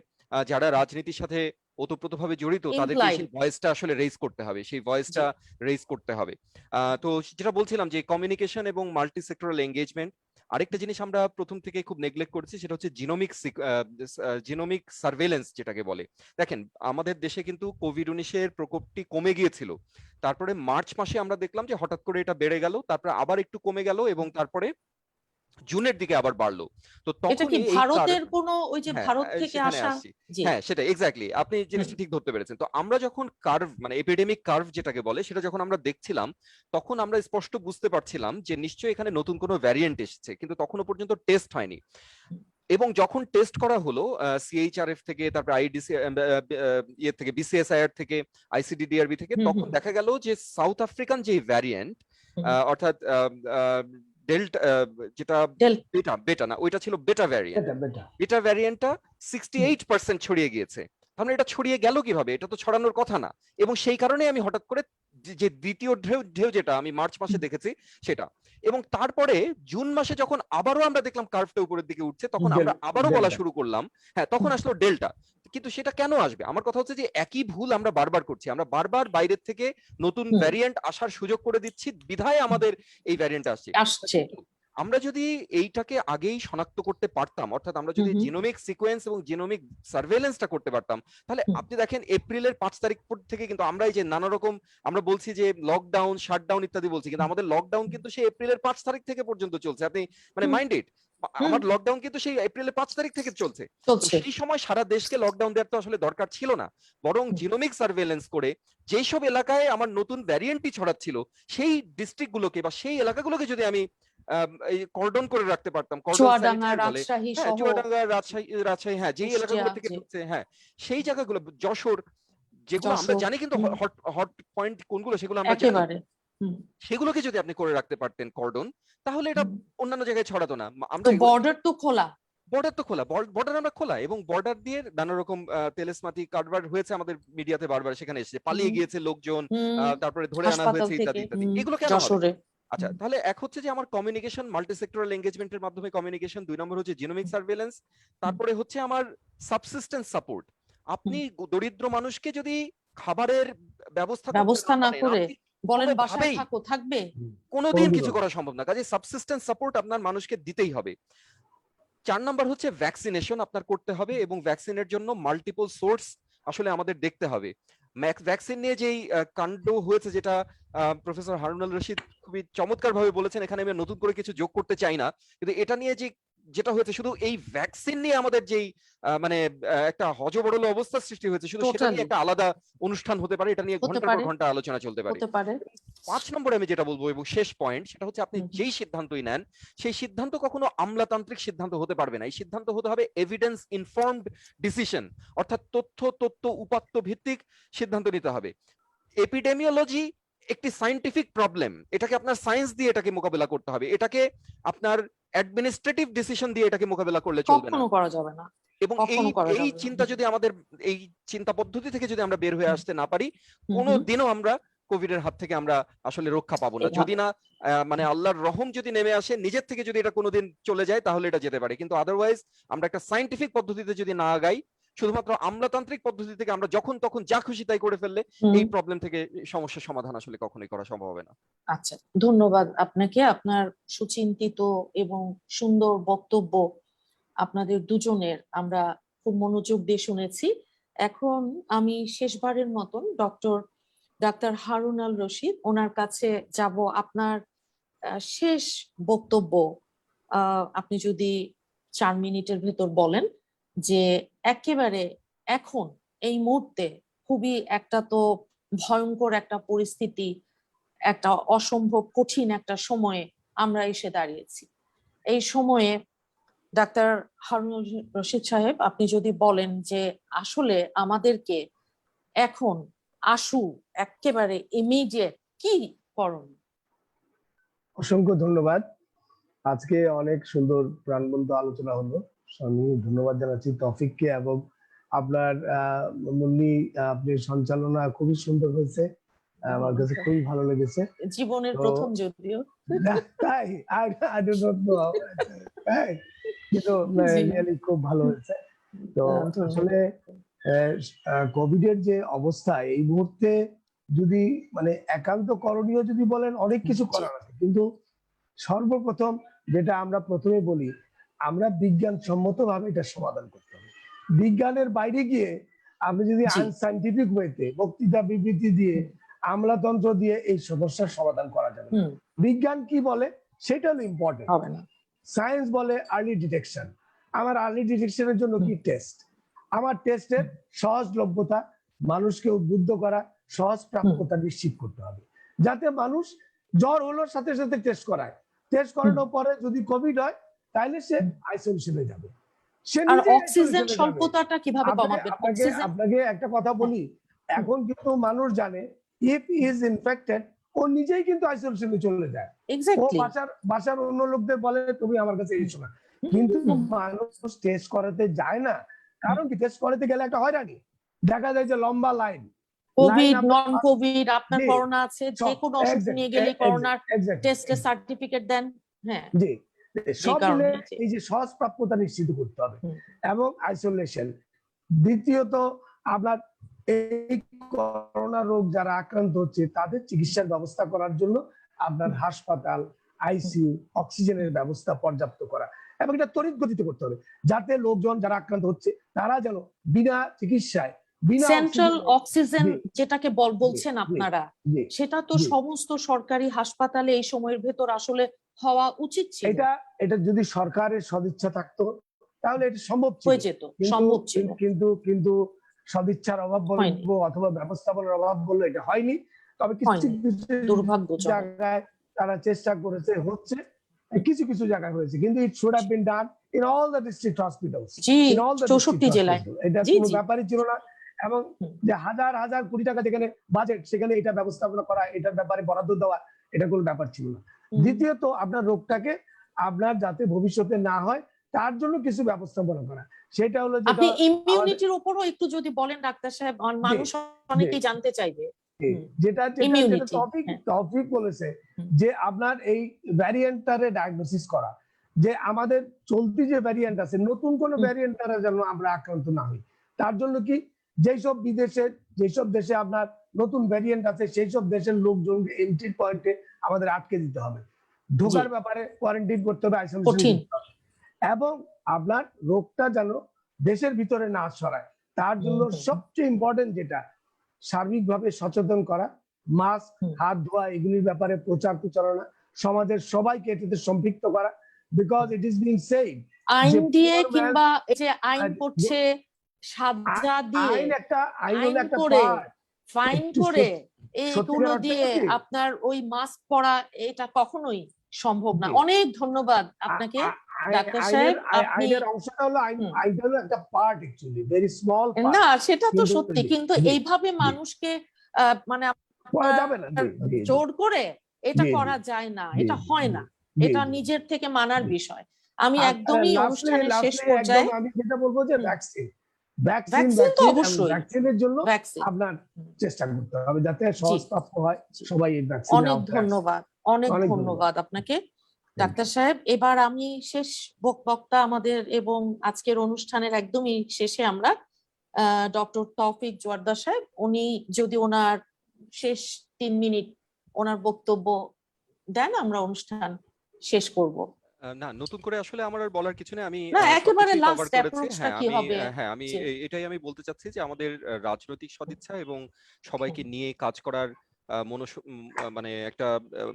যারা রাজনীতির সাথে ওতপ্রোতভাবে জড়িত তাদেরকে ইমপ্লাই। সেই ভয়েসটা আসলে রেজ করতে হবে, সেই জি। ভয়েসটা রেজ করতে হবে। তো যেটা বলছিলাম যে কমিউনিকেশন এবং মাল্টি সেক্টরাল এঙ্গেজমেন্ট। আরেকটা জিনিস আমরা প্রথম থেকে খুব নেগলেক্ট করেছি, সেটা হচ্ছে জিনোমিক সার্ভেলেন্স যেটাকে বলে। দেখেন, আমাদের দেশে কিন্তু কোভিড-19 প্রকোপটি কমে গিয়েছিল, তারপরে মার্চ মাসে আমরা দেখলাম যে হঠাৎ করে এটা বেড়ে গেল, তারপরে আবার একটু কমে গেল এবং তারপরে জুনের দিকে আবার বাড়লো। তো এটা কি তখনই এই ভারতের কোনো ওই যে হ্যাঁ, ভারত থেকে সেখানে আসা? আসছি। জি। হ্যাঁ, সেটাই এক্সাক্টলি। আপনি হুম। জিনিসটা ঠিক ধরতে পেরেছেন। তো আমরা যখন কার্ভ, মানে এপিডেমিক কার্ভ যেটাকে বলে, সেটা যখন আমরা দেখছিলাম, তখন আমরা স্পষ্ট বুঝতে পারছিলাম যে নিশ্চয়ই এখানে নতুন কোনো ভ্যারিয়েন্ট এসেছে, কিন্তু তখনও পর্যন্ত টেস্ট হয়নি। এবং যখন টেস্ট করা হলো সিএইচআরএফ থেকে, তারপর আইডিসি ইয়ে থেকে, বিসিএসআইআর থেকে, আইসিডিডিআরবি থেকে, হুম, তখন হুম, দেখা গেল যে সাউথ আফ্রিকান যে ভ্যারিয়েন্ট, হুম। অর্থাৎ ডেল্টা, যেটা ডেল বেটা বেটা না, ওইটা ছিল বেটা ভ্যারিয়েন্ট। বেটা বেটা বেটা ভ্যারিয়েন্টটা হুম, 68% ছড়িয়ে গিয়েছে। তাহলে এটা ছড়িয়ে গেল কিভাবে? এটা তো ছড়ানোর কথা না। এবং সেই কারণে আমি হঠাৎ করে যে দ্বিতীয় ঢেউ ঢেউ যেটা আমি মার্চ মাসে হুম, দেখেছি সেটা, এবং তারপরে জুন মাসে যখন আবারও আমরা দেখলাম কার্ভটা উপরের দিকে উঠছে, তখন আমরা আবারও বলা ডেল্টা শুরু করলাম, হ্যাঁ, তখন আসলো ডেল্টা। কিন্তু সেটা কেন আসবে? আমার কথা হচ্ছে যে একই ভুল আমরা বারবার করছি, আমরা বারবার বাইরের থেকে নতুন হুম, ভ্যারিয়েন্ট আসার সুযোগ করে দিচ্ছি, বিধায় আমাদের এই ভ্যারিয়েন্ট আসছে। আসছে। কিন্তু আমরা যদি এইটাকে আগেই শনাক্ত করতে পারতাম, অর্থাৎ আমরা হুম, যদি হুম, জিনোমিক সিকোয়েন্স এবং জিনোমিক সার্ভেলেন্সটা করতে পারতাম, তাহলে হুম, আপনি দেখেন এপ্রিলের 5 তারিখ থেকে কিন্তু আমরা এই যে নানা রকম আমরা বলছি যে লকডাউন, শাটডাউন ইত্যাদি বলছি, কিন্তু আমাদের লকডাউন কিন্তু সেই এপ্রিলের 5 তারিখ থেকে পর্যন্ত চলছে। আপনি মানে হুম, মাইন্ডেড, হুম, আমার লকডাউন কিন্তু সেই এপ্রিলের 5 তারিখ থেকে চলছে। তো চলছে। সেই সময় সারা দেশকে লকডাউন দেওয়ার তো আসলে দরকার ছিল না, বরং হুম, জিনোমিক সার্ভেলেন্স করে যেই সব এলাকায় আমার নতুন ভ্যারিয়েন্টই ছড়াচ্ছিল, সেই ডিস্ট্রিক্ট গুলোকে বা সেই এলাকাগুলোকে যদি আমি এই কর্ডন করে রাখতে পারতাম, কর্ডন চুয়াডাঙ্গা, স্যানিটাইজ বলে, রাজশাহী হ্যাঁ, সহ চুয়াডাঙ্গা, রাজশাহী, হ্যাঁ, যেই কুষ্টিয়া, এলাকাগুলো থেকে যে ঢুকছে, হ্যাঁ, সেই জায়গাগুলো, যশোর, যেগুলো আমরা যশোর, জানি কিন্তু হুম, হট হট পয়েন্ট কোনগুলো সেগুলো আমরা জানি, একেবারে। হুম, সেগুলোকে যদি আপনি করে রাখতে পারতেন কর্ডন, তাহলে এটা হুম। অন্যান্য জায়গায় ছড়াতো না। তো আমরা এগুলো, বর্ডার তো খোলা। বর্ডার তো খোলা, বর্ডার আমরা খোলা, এবং বর্ডার দিয়ে নানা রকম তেলেসমাতি কারবার হয়েছে আমাদের মিডিয়াতে বারবার, সেখানে এসেছে, পালিয়ে হুম, গিয়েছে লোকজন, হুম, তারপরে ধরে আনা হাসপাতাল হয়েছে, থেকে, ইত্যাদি ইত্যাদি। এগুলো কেন হবে? যশোরে। আচ্ছা, হুম, তাহলে এক হচ্ছে যে আমার কমিউনিকেশন, মাল্টি সেক্টরাল এঙ্গেজমেন্টের মাধ্যমে কমিউনিকেশন, 2 নম্বর হচ্ছে জিনোমিক সার্ভেলেন্স, হুম, তারপরে হচ্ছে আমার সাবসিস্টেন্স সাপোর্ট। হুম। আপনি দরিদ্র মানুষকে যদি খাবারের ব্যবস্থা করতে ব্যবস্থা না না পারেন, করে আপনি বলেন বাসায় কোনোভাবেই থাকো, থাকবে। কোনোদিন কোনোদিনও কিছু না। করা সম্ভব না। কাজে সাবসিস্টেন্স সাপোর্ট আপনার মানুষকে দিতেই হবে। 4 নম্বর হচ্ছে ভ্যাকসিনেশন আপনার করতে হবে, এবং ভ্যাকসিনের জন্য মাল্টিপল সোর্স আসলে আমাদের দেখতে হবে। ভ্যাকসিন নিয়ে যেই কাণ্ড হয়েছে, যেটা প্রফেসর হারুনুল রশিদ খুবই চমৎকার ভাবে বলেছেন, এখানে আমি নতুন করে কিছু যোগ করতে চাই না, কিন্তু এটা নিয়ে যে যেটা হয়েছে, শুধু এই ভ্যাকসিন নিয়ে আমাদের যেই মানে একটা হযবরল অবস্থার সৃষ্টি হয়েছে, শুধু সেটা নিয়ে টোটালি একটা আলাদা অনুষ্ঠান হতে পারে, এটা নিয়ে হতে ঘন্টার পর পারে, ঘন্টা আলোচনা চলতে পারে। হতে পারে। 5 নম্বরে আমি যেটা বলবো এবং শেষ পয়েন্ট, সেটা হচ্ছে আপনি হুম, হুম, যেই সিদ্ধান্তই নেন, সেই সিদ্ধান্ত কখনো আমলাতান্ত্রিক সিদ্ধান্ত হতে পারবে না। এই সিদ্ধান্ত হতে হবে এভিডেন্স ইনফর্মড ডিসিশন, অর্থাৎ তথ্য উপাত্ত ভিত্তিক সিদ্ধান্ত নিতে হবে। এপিডেমিওলজি একটি সায়েন্টিফিক প্রবলেম, এটাকে আপনার সায়েন্স দিয়ে এটাকে মোকাবেলা করতে হবে, এটাকে আপনার অ্যাডমিনিস্ট্রেটিভ ডিসিশন দিয়ে এটাকে মোকাবেলা করলে চলবে না। কখনো করা যাবে না, এবং এই কখনো করা এই যাবে না। চিন্তা যদি আমাদের, এই চিন্তা পদ্ধতি থেকে যদি আমরা বের হয়ে হুম, আসতে না পারি, হুম, কোনো হুম, দিনও আমরা কোভিড এর হাত থেকে আমরা আসলে রক্ষা পাবো না। যদি এভাবে। না মানে আল্লাহর রহম যদি নেমে আসে নিজের থেকে, যদি এটা কোনোদিন চলে যায়, তাহলে এটা যেতে পারে, কিন্তু আদারওয়াইজ আমরা একটা সায়েন্টিফিক পদ্ধতিতে যদি না আগাই, শুধুমাত্র আমলাতান্ত্রিক পদ্ধতি থেকে আমরা যখন তখন যা খুশি তাই করে ফেললে, হুম। এই প্রবলেম থেকে সমস্যার সমাধান আসলে কখনোই করা সম্ভব হবে না। আচ্ছা, ধন্যবাদ আপনাকে, আপনার সুচিন্তিত এবং সুন্দর বক্তব্য আপনাদের দুজনের আমরা খুব মনোযোগ দিয়ে শুনেছি। এখন আমি শেষবারের মতন ডাক্তার হারুন আল রশিদ, ওনার কাছে যাব। আপনার শেষ বক্তব্য আপনি যদি 4 মিনিটের ভেতর বলেন, যে একেবারে এখন এই মুহূর্তে খুবই একটা তো ভয়ঙ্কর একটা পরিস্থিতি, একটা অসম্ভব কঠিন একটা সময়ে আমরা এসে দাঁড়িয়েছি। এই সময়ে ডাক্তার হারুনুর রশিদ সাহেব, আপনি যদি বলেন যে আসলে আমাদেরকে এখন আশু একেবারে ইমিডিয়েট কি করণীয়। অসংখ্য ধন্যবাদ। আজকে অনেক সুন্দর প্রাণবন্ত আলোচনা হলো। আমি ধন্যবাদ জানাচ্ছি তৌফিককে, এবং আপনার মুন্নি, আপনি সঞ্চালনা খুবই সুন্দর হয়েছে, আমার কাছে খুবই ভালো লেগেছে। জীবনের তো প্রথম যদিও। তাই I do not know, তাই, কিন্তু জি, রিয়েলি খুব ভালো হয়েছে। তো ধন্যবাদ। আসলে কোভিড এর যে অবস্থা এই মুহূর্তে, যদি মানে একান্ত করণীয় যদি বলেন, অনেক কিছু জি, করার আছে, কিন্তু সর্বপ্রথম যেটা আমরা প্রথমে বলি, আমরা বিজ্ঞানসম্মত ভাবে এটা সমাধান করতে হবে। বিজ্ঞানের বাইরে গিয়ে আপনি যদি জি, আনসাইন্টিফিক ওয়েতে বক্তৃতা বিবৃতি দিয়ে, হুম, আমলাতন্ত্র দিয়ে এই সমস্যার সমাধান করা যাবে না। হুম, বিজ্ঞান কি বলে সেটা হলো ইম্পর্টেন্ট। হবে না। সায়েন্স বলে আর্লি ডিটেকশন। আমার আর্লি ডিটেকশনের জন্য হুম, কি টেস্ট, আমার টেস্টের হুম, সহজলভ্যতা, মানুষকে উদ্বুদ্ধ করা, সহজ হুম, প্রাপ্যতা নিশ্চিত করতে হবে, যাতে মানুষ জ্বর হলো সাথে সাথে টেস্ট করায়, টেস্ট হুম, করানোর পরে যদি কোভিড হয় তাহলে সে হুম, আইসোলেশনে যাবে। সে আর নিজেই অক্সিজেন isolation-এ যাবে। স্বল্পতাটা কিভাবে আপনাকে কমাবেন? আপনাকে অক্সিজেন আপনাকে একটা কথা বলি, এখন কিন্তু মানুষ জানে ইফ ইজ ইনফেক্টেড ও নিজেই কিন্তু আইসোলেশনে চলে যায়। ও এক্স্যাক্টলি। বাসার অন্য লোকদের বলে তুমি আমার কাছে এসো না, কিন্তু মানুষ টেস্ট করাতে যায় না। কারণ কি, টেস্ট করাতে গেলে একটা হয়রানি, দেখা যায় যে লম্বা লাইন কোভিড, আপনার নন কোভিড, আপনার জি, করোনা আছে, যে সব কোনো অসুখ নিয়ে গেলে করোনার টেস্টের সার্টিফিকেট দেন। হ্যাঁ, জি, এই সব মিলে কারণে এই যে সহজ প্রাপ্যতা নিশ্চিত করতে হবে হুম। এবং আইসোলেশন। দ্বিতীয়ত, আপনার এই করোনা রোগ যারা আক্রান্ত হচ্ছে তাদের চিকিৎসার ব্যবস্থা করার জন্য আপনার হাসপাতাল, আইসিইউ, অক্সিজেনের ব্যবস্থা পর্যাপ্ত করা এবং এটা তড়িৎ গতিতে করতে হবে, যাতে লোকজন যারা আক্রান্ত হচ্ছে তারা যেন বিনা চিকিৎসায়, বিনা সেন্ট্রাল অক্সিজেন জি, যেটাকে বলছেন জি, আপনারা, জি, সেটা তো জি। সমস্ত সরকারি হাসপাতালে এই সময়ের ভেতর আসলে হওয়া উচিত ছিল, এটা যদি সরকারের সদিচ্ছা থাকতো তাহলে এটা সম্ভব ছিল, হয়ে যেত, সম্ভব ছিল, কিন্তু সদিচ্ছার অভাব হয়নি, বলবো অথবা ব্যবস্থাপনার অভাব বলবো, এটা হয়নি। তবে কিছু হয়নি, কিছু দুর্ভাগ্যজনক। জায়গায় তারা চেষ্টা করেছে, হচ্ছে কিছু কিছু জায়গায় হয়েছে, কিন্তু it should have been done in all the district hospitals, G, in all the 64 জেলায়। এটা জি, কোনো জি। ব্যাপারই ছিল না। এবং যে হাজার হাজার কোটি টাকা যেখানে বাজেট, সেখানে এটা ব্যবস্থাপনা করা, এটার ব্যাপারে বরাদ্দ দেওয়া, এটা কোনো ব্যাপার ছিল না। দ্বিতীয়ত, আপনার রোগটাকে আপনার যাতে ভবিষ্যতে না হয় তার জন্য কিছু ব্যবস্থাপনা করা, সেটা হলো যেটা আপনি ইমিউনিটির উপরও একটু যদি বলেন ডাক্তার সাহেব, মানুষ অনেকেই জানতে চাইবে। যেটা ইমিউনিটি, টপিক বলেছে যে আপনার এই ভ্যারিয়েন্টটারে ডায়াগনোসিস করা, যে আমাদের চলতি যে ভ্যারিয়েন্ট আছে, নতুন কোন ভ্যারিয়েন্ট দ্বারা যেন আমরা আক্রান্ত না হই, তার জন্য কি যেসব দেশে আপনার নতুন ভ্যারিয়েন্ট আছে সেই সব দেশের লোকজনকে এন্ট্রি পয়েন্টে আমাদের আটকে দিতে হবে, ঢোকার ব্যাপারে কোয়ারেন্টাইন করতে হবে, আইসোলেশন করতে হবে, এবং আপনার রোগটা যেন দেশের ভিতরে না ছড়ায়। তার জন্য সবচেয়ে ইম্পর্টেন্ট যেটা, সার্বিকভাবে সচেতন করা, মাস্ক, হাত ধোয়া, এগুলির ব্যাপারে প্রচার প্রচারণা, সমাজের সবাইকে এটাতে সম্পৃক্ত করা, because it is being said. আইন দিয়ে কিংবা যে আইন করছে সাজা দিয়ে, আইন হলো একটা করে, পার্ট, ফাইন করে, এইগুলো দিয়ে আপনার ওই মাস্ক পরা এটা কখনোই সম্ভব না। অনেক ধন্যবাদ আপনাকে ডাক্তার সাহেব। আইনের অংশটা হলো আইনটা হলো একটা part, actually very small part. না, সেটা তো সত্যি, কিন্তু এইভাবে মানুষকে মানে জোর করে এটা করা যায় না, এটা হয় না, এটা নিজের থেকে মানার বিষয়। আমি একদমই অনুষ্ঠানের শেষ পর্যায়ে আমি যেটা বলবো যে ভ্যাকসিন তো অবশ্যই, ভ্যাকসিনের জন্য আপনার চেষ্টা করতে হবে যাতে সহজপ্রাপ্য হয়, সবাই এই ভ্যাকসিন। অনেক ধন্যবাদ, অনেক ধন্যবাদ আপনাকে ডাক্তার সাহেব। এবার আমি শেষ বক্তা আমাদের এবং আজকের অনুষ্ঠানের একদমই শেষে আমরা ডক্টর তৌফিক জোয়ার্দ্দার সাহেব, উনি যদি ওনার শেষ 3 মিনিট ওনার বক্তব্য দেন, আমরা অনুষ্ঠান শেষ করব। না, নতুন করে আসলে আমার আর বলার কিছু নেই, আমি না, একেবারে সবকিছুই লাস্ট কভার করেছি। অ্যাপ্রোচটা কি হবে? আমি এটাই আমি বলতে চাচ্ছি যে আমাদের রাজনৈতিক সদিচ্ছা এবং সবাইকে নিয়ে কাজ করার মানে একটা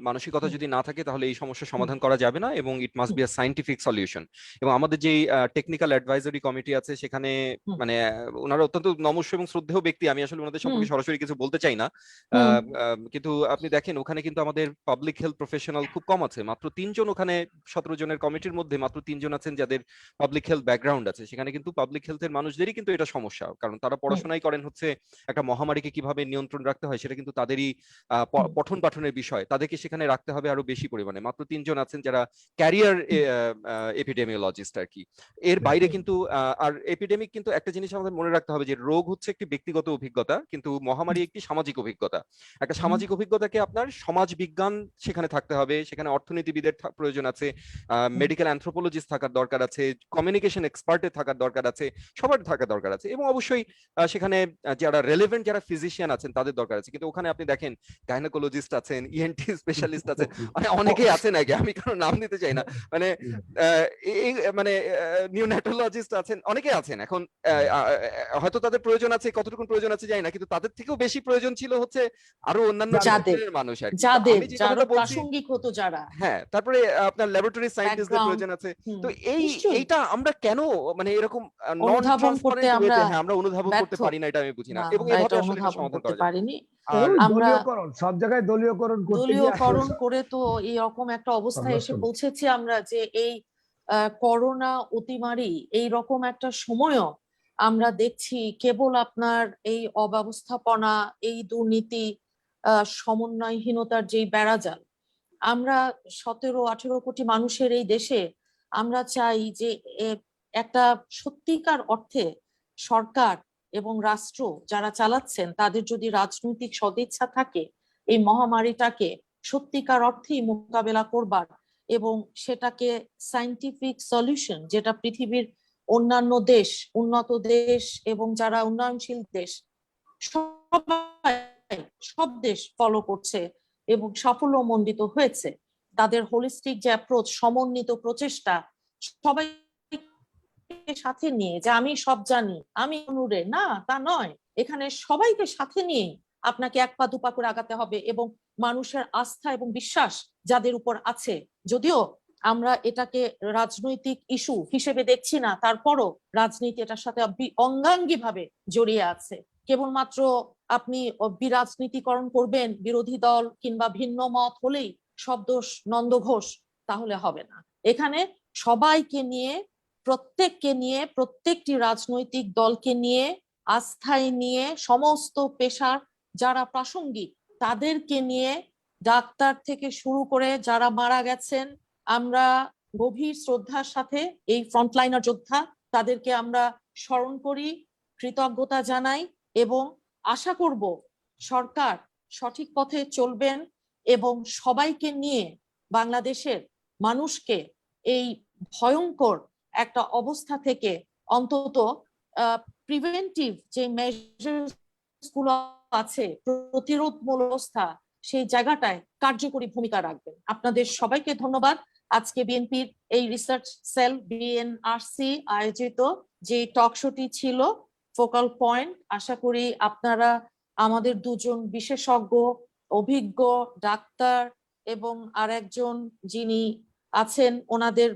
মানসিকতা যদি না থাকে তাহলে এই সমস্যার সমাধান করা যাবে না, এবং it must be a scientific solution. এবং আমাদের যে টেকনিক্যাল অ্যাডভাইজারি কমিটি আছে সেখানে মানে ওনারা অত্যন্ত নমস্য এবং শ্রদ্ধেয় ব্যক্তি, আমি আসলে ওনাদের সম্পর্কে সরাসরি কিছু বলতে চাই না, কিন্তু আপনি দেখেন ওখানে কিন্তু আমাদের পাবলিক হেলথ প্রফেশনাল খুব কম আছে, মাত্র 3 জন। ওখানে 17 জনের কমিটির মধ্যে মাত্র 3 জন আছেন যাদের পাবলিক হেলথ ব্যাকগ্রাউন্ড আছে। সেখানে কিন্তু পাবলিক হেলথের মানুষদেরই কিন্তু এটা সমস্যা, কারণ তারা পড়াশোনাই করেন হচ্ছে একটা মহামারীকে কিভাবে নিয়ন্ত্রণ রাখতে হয়, সেটা কিন্তু তাদেরই পঠন পাঠনের বিষয়, তাদেরকে সেখানে রাখতে হবে আরো বেশি পরিমাণে। মাত্র 3 জন আছেন যারা ক্যারিয়ার এপিডেমিওলজিস্ট আর কি। এর বাইরে কিন্তু আর এপিডেমিক কিন্তু একটা জিনিস আমাদের মনে রাখতে হবে যে রোগ হচ্ছে একটি ব্যক্তিগত অভিজ্ঞতা, কিন্তু মহামারী একটি সামাজিক অভিজ্ঞতা। একটা সামাজিক অভিজ্ঞতাকে আপনার সমাজ বিজ্ঞান সেখানে থাকতে হবে, সেখানে অর্থনীতিবিদের প্রয়োজন আছে, মেডিকেল অ্যানথ্রোপোলজিস্ট থাকার দরকার আছে, কমিউনিকেশন এক্সপার্টের থাকার দরকার আছে, সবার থাকার দরকার আছে, এবং অবশ্যই সেখানে যারা রেলেভেন্ট যারা ফিজিশিয়ান আছেন তাদের দরকার আছে। কিন্তু ওখানে আপনি দেখেন গাইনোকোলজিস্ট আছেন, ইএনটি স্পেশালিস্ট আছেন, মানে অনেকেই আছেন, আগে আমি কারো নাম নিতে চাই না, মানে মানে নিওনেটোলজিস্ট আছেন, অনেকে আছেন। এখন হয়তো তাদের প্রয়োজন আছে, কতটুকু প্রয়োজন আছে জানি না, কিন্তু তাদের থেকেও বেশি প্রয়োজন ছিল হচ্ছে আরো অন্যান্য মানুষ আর কি, যারা প্রাসঙ্গিক হতো যারা। হ্যাঁ, তারপরে আপনার ল্যাবরেটরি সায়েন্টিস্টদের প্রয়োজন আছে। তো এইটা আমরা কেন মানে এরকম নন ট্রান্সপারেন্ট ওয়েতে আমরা অনুধাবন করতে পারি না, এটা আমি বুঝি না, এবং এভাবে আসলে এটা সমাধান করা যাবে। আর দলীয়করণ, সব জায়গায় দলীয়করণ করে তো এই রকম একটা অবস্থায় এসে পৌঁছেছি আমরা যে এই করোনা অতিমারি এই রকম একটা সময়ও আমরা দেখছি কেবল আপনার এই অব্যবস্থাপনা, এই দুর্নীতি, সমন্বয়হীনতার যেই বেড়াজাল। আমরা 17-18 কোটি মানুষের এই দেশে আমরা চাই যে একটা সত্যিকার অর্থে সরকার এবং রাষ্ট্র যারা চালাচ্ছেন তাদের যদি রাজনৈতিক সদিচ্ছা থাকে এই মহামারীটাকে সত্যিকার অর্থেই মোকাবেলা করবার এবং সেটাকে সায়েন্টিফিক সলিউশন, যেটা পৃথিবীর অন্যান্য দেশ, উন্নত দেশ এবং যারা উন্নয়নশীল দেশ সবাই, সব দেশ ফলো করছে এবং সাফল্যমণ্ডিত হয়েছে, তাদের হোলিস্টিক যে অ্যাপ্রোচ, সমন্বিত প্রচেষ্টা, সবাই সাথে নিয়ে, যে আমি সব জানি, আমি অনুরে, না তা নয়, এখানে সবাইকে সাথে নিয়ে আপনাকে এক পা দুপা করে আগাতে হবে এবং মানুষের আস্থা এবং বিশ্বাস যাদের উপর আছে, যদিও আমরা এটাকে রাজনৈতিক ইস্যু হিসেবে দেখছি না, তারপরও রাজনীতি এটার সাথে অঙ্গাঙ্গী ভাবে জড়িয়ে আছে। কেবলমাত্র আপনি বিরাজনীতিকরণ করবেন বিরোধী দল কিংবা ভিন্ন মত হলেই সব দোষ নন্দ ঘোষ, তাহলে হবে না। এখানে সবাইকে নিয়ে, প্রত্যেককে নিয়ে, প্রত্যেকটি রাজনৈতিক দলকে নিয়ে, আস্থায় নিয়ে, সমস্ত পেশার যারা প্রাসঙ্গিক তাদেরকে নিয়ে, ডাক্তার থেকে শুরু করে যারা মারা গেছেন, আমরা গভীর শ্রদ্ধার সাথে এই ফ্রন্টলাইনার যোদ্ধা তাদেরকে আমরা স্মরণ করি, কৃতজ্ঞতা জানাই এবং আশা করব সরকার সঠিক পথে চলবেন এবং সবাইকে নিয়ে বাংলাদেশের মানুষকে এই ভয়ঙ্কর একটা অবস্থা থেকে অন্তত প্রিভেন্টিভ যে মেজার্স গুলো আছে, প্রতিরোধমূলক ব্যবস্থা, সেই জায়গাটায় কার্যকরী ভূমিকা রাখবেন। আপনাদের সবাইকে ধন্যবাদ। আজকে বিএনপির এই রিসার্চ সেল বিএনআরসি আয়োজিত যে টক শোটি ছিল ফোকাল পয়েন্ট, আশা করি আপনারা আমাদের দুজন বিশেষজ্ঞ অভিজ্ঞ ডাক্তার এবং আরেকজন যিনি আছেন ওনাদের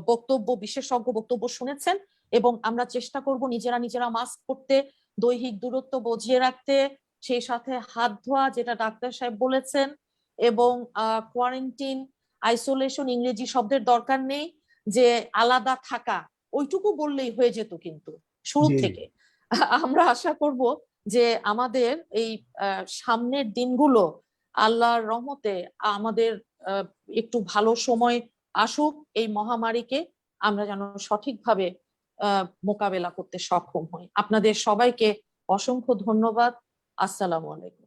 বক্তব্য, বিশেষজ্ঞ বক্তব্য শুনেছেন এবং আমরা চেষ্টা করব নিজেরা মাস্ক পরতে, দৈহিক দূরত্ব বজিয়ে রাখতে, সেই সাথে হাত ধোয়া যেটা ডাক্তার সাহেব বলেছেন, এবং কোয়ারেন্টিন, আইসোলেশন ইংরেজি শব্দের দরকার নেই, যে আলাদা থাকা ওইটুকু বললেই হয়ে যেত কিন্তু শুরু থেকে। আমরা আশা করব যে আমাদের এই সামনের দিনগুলো আল্লাহর রহমতে আমাদের একটু ভালো সময় আসুক, এই মহামারীকে আমরা যেন সঠিকভাবে মোকাবেলা করতে সক্ষম হই। আপনাদের সবাইকে অসংখ্য ধন্যবাদ। আসসালামু আলাইকুম।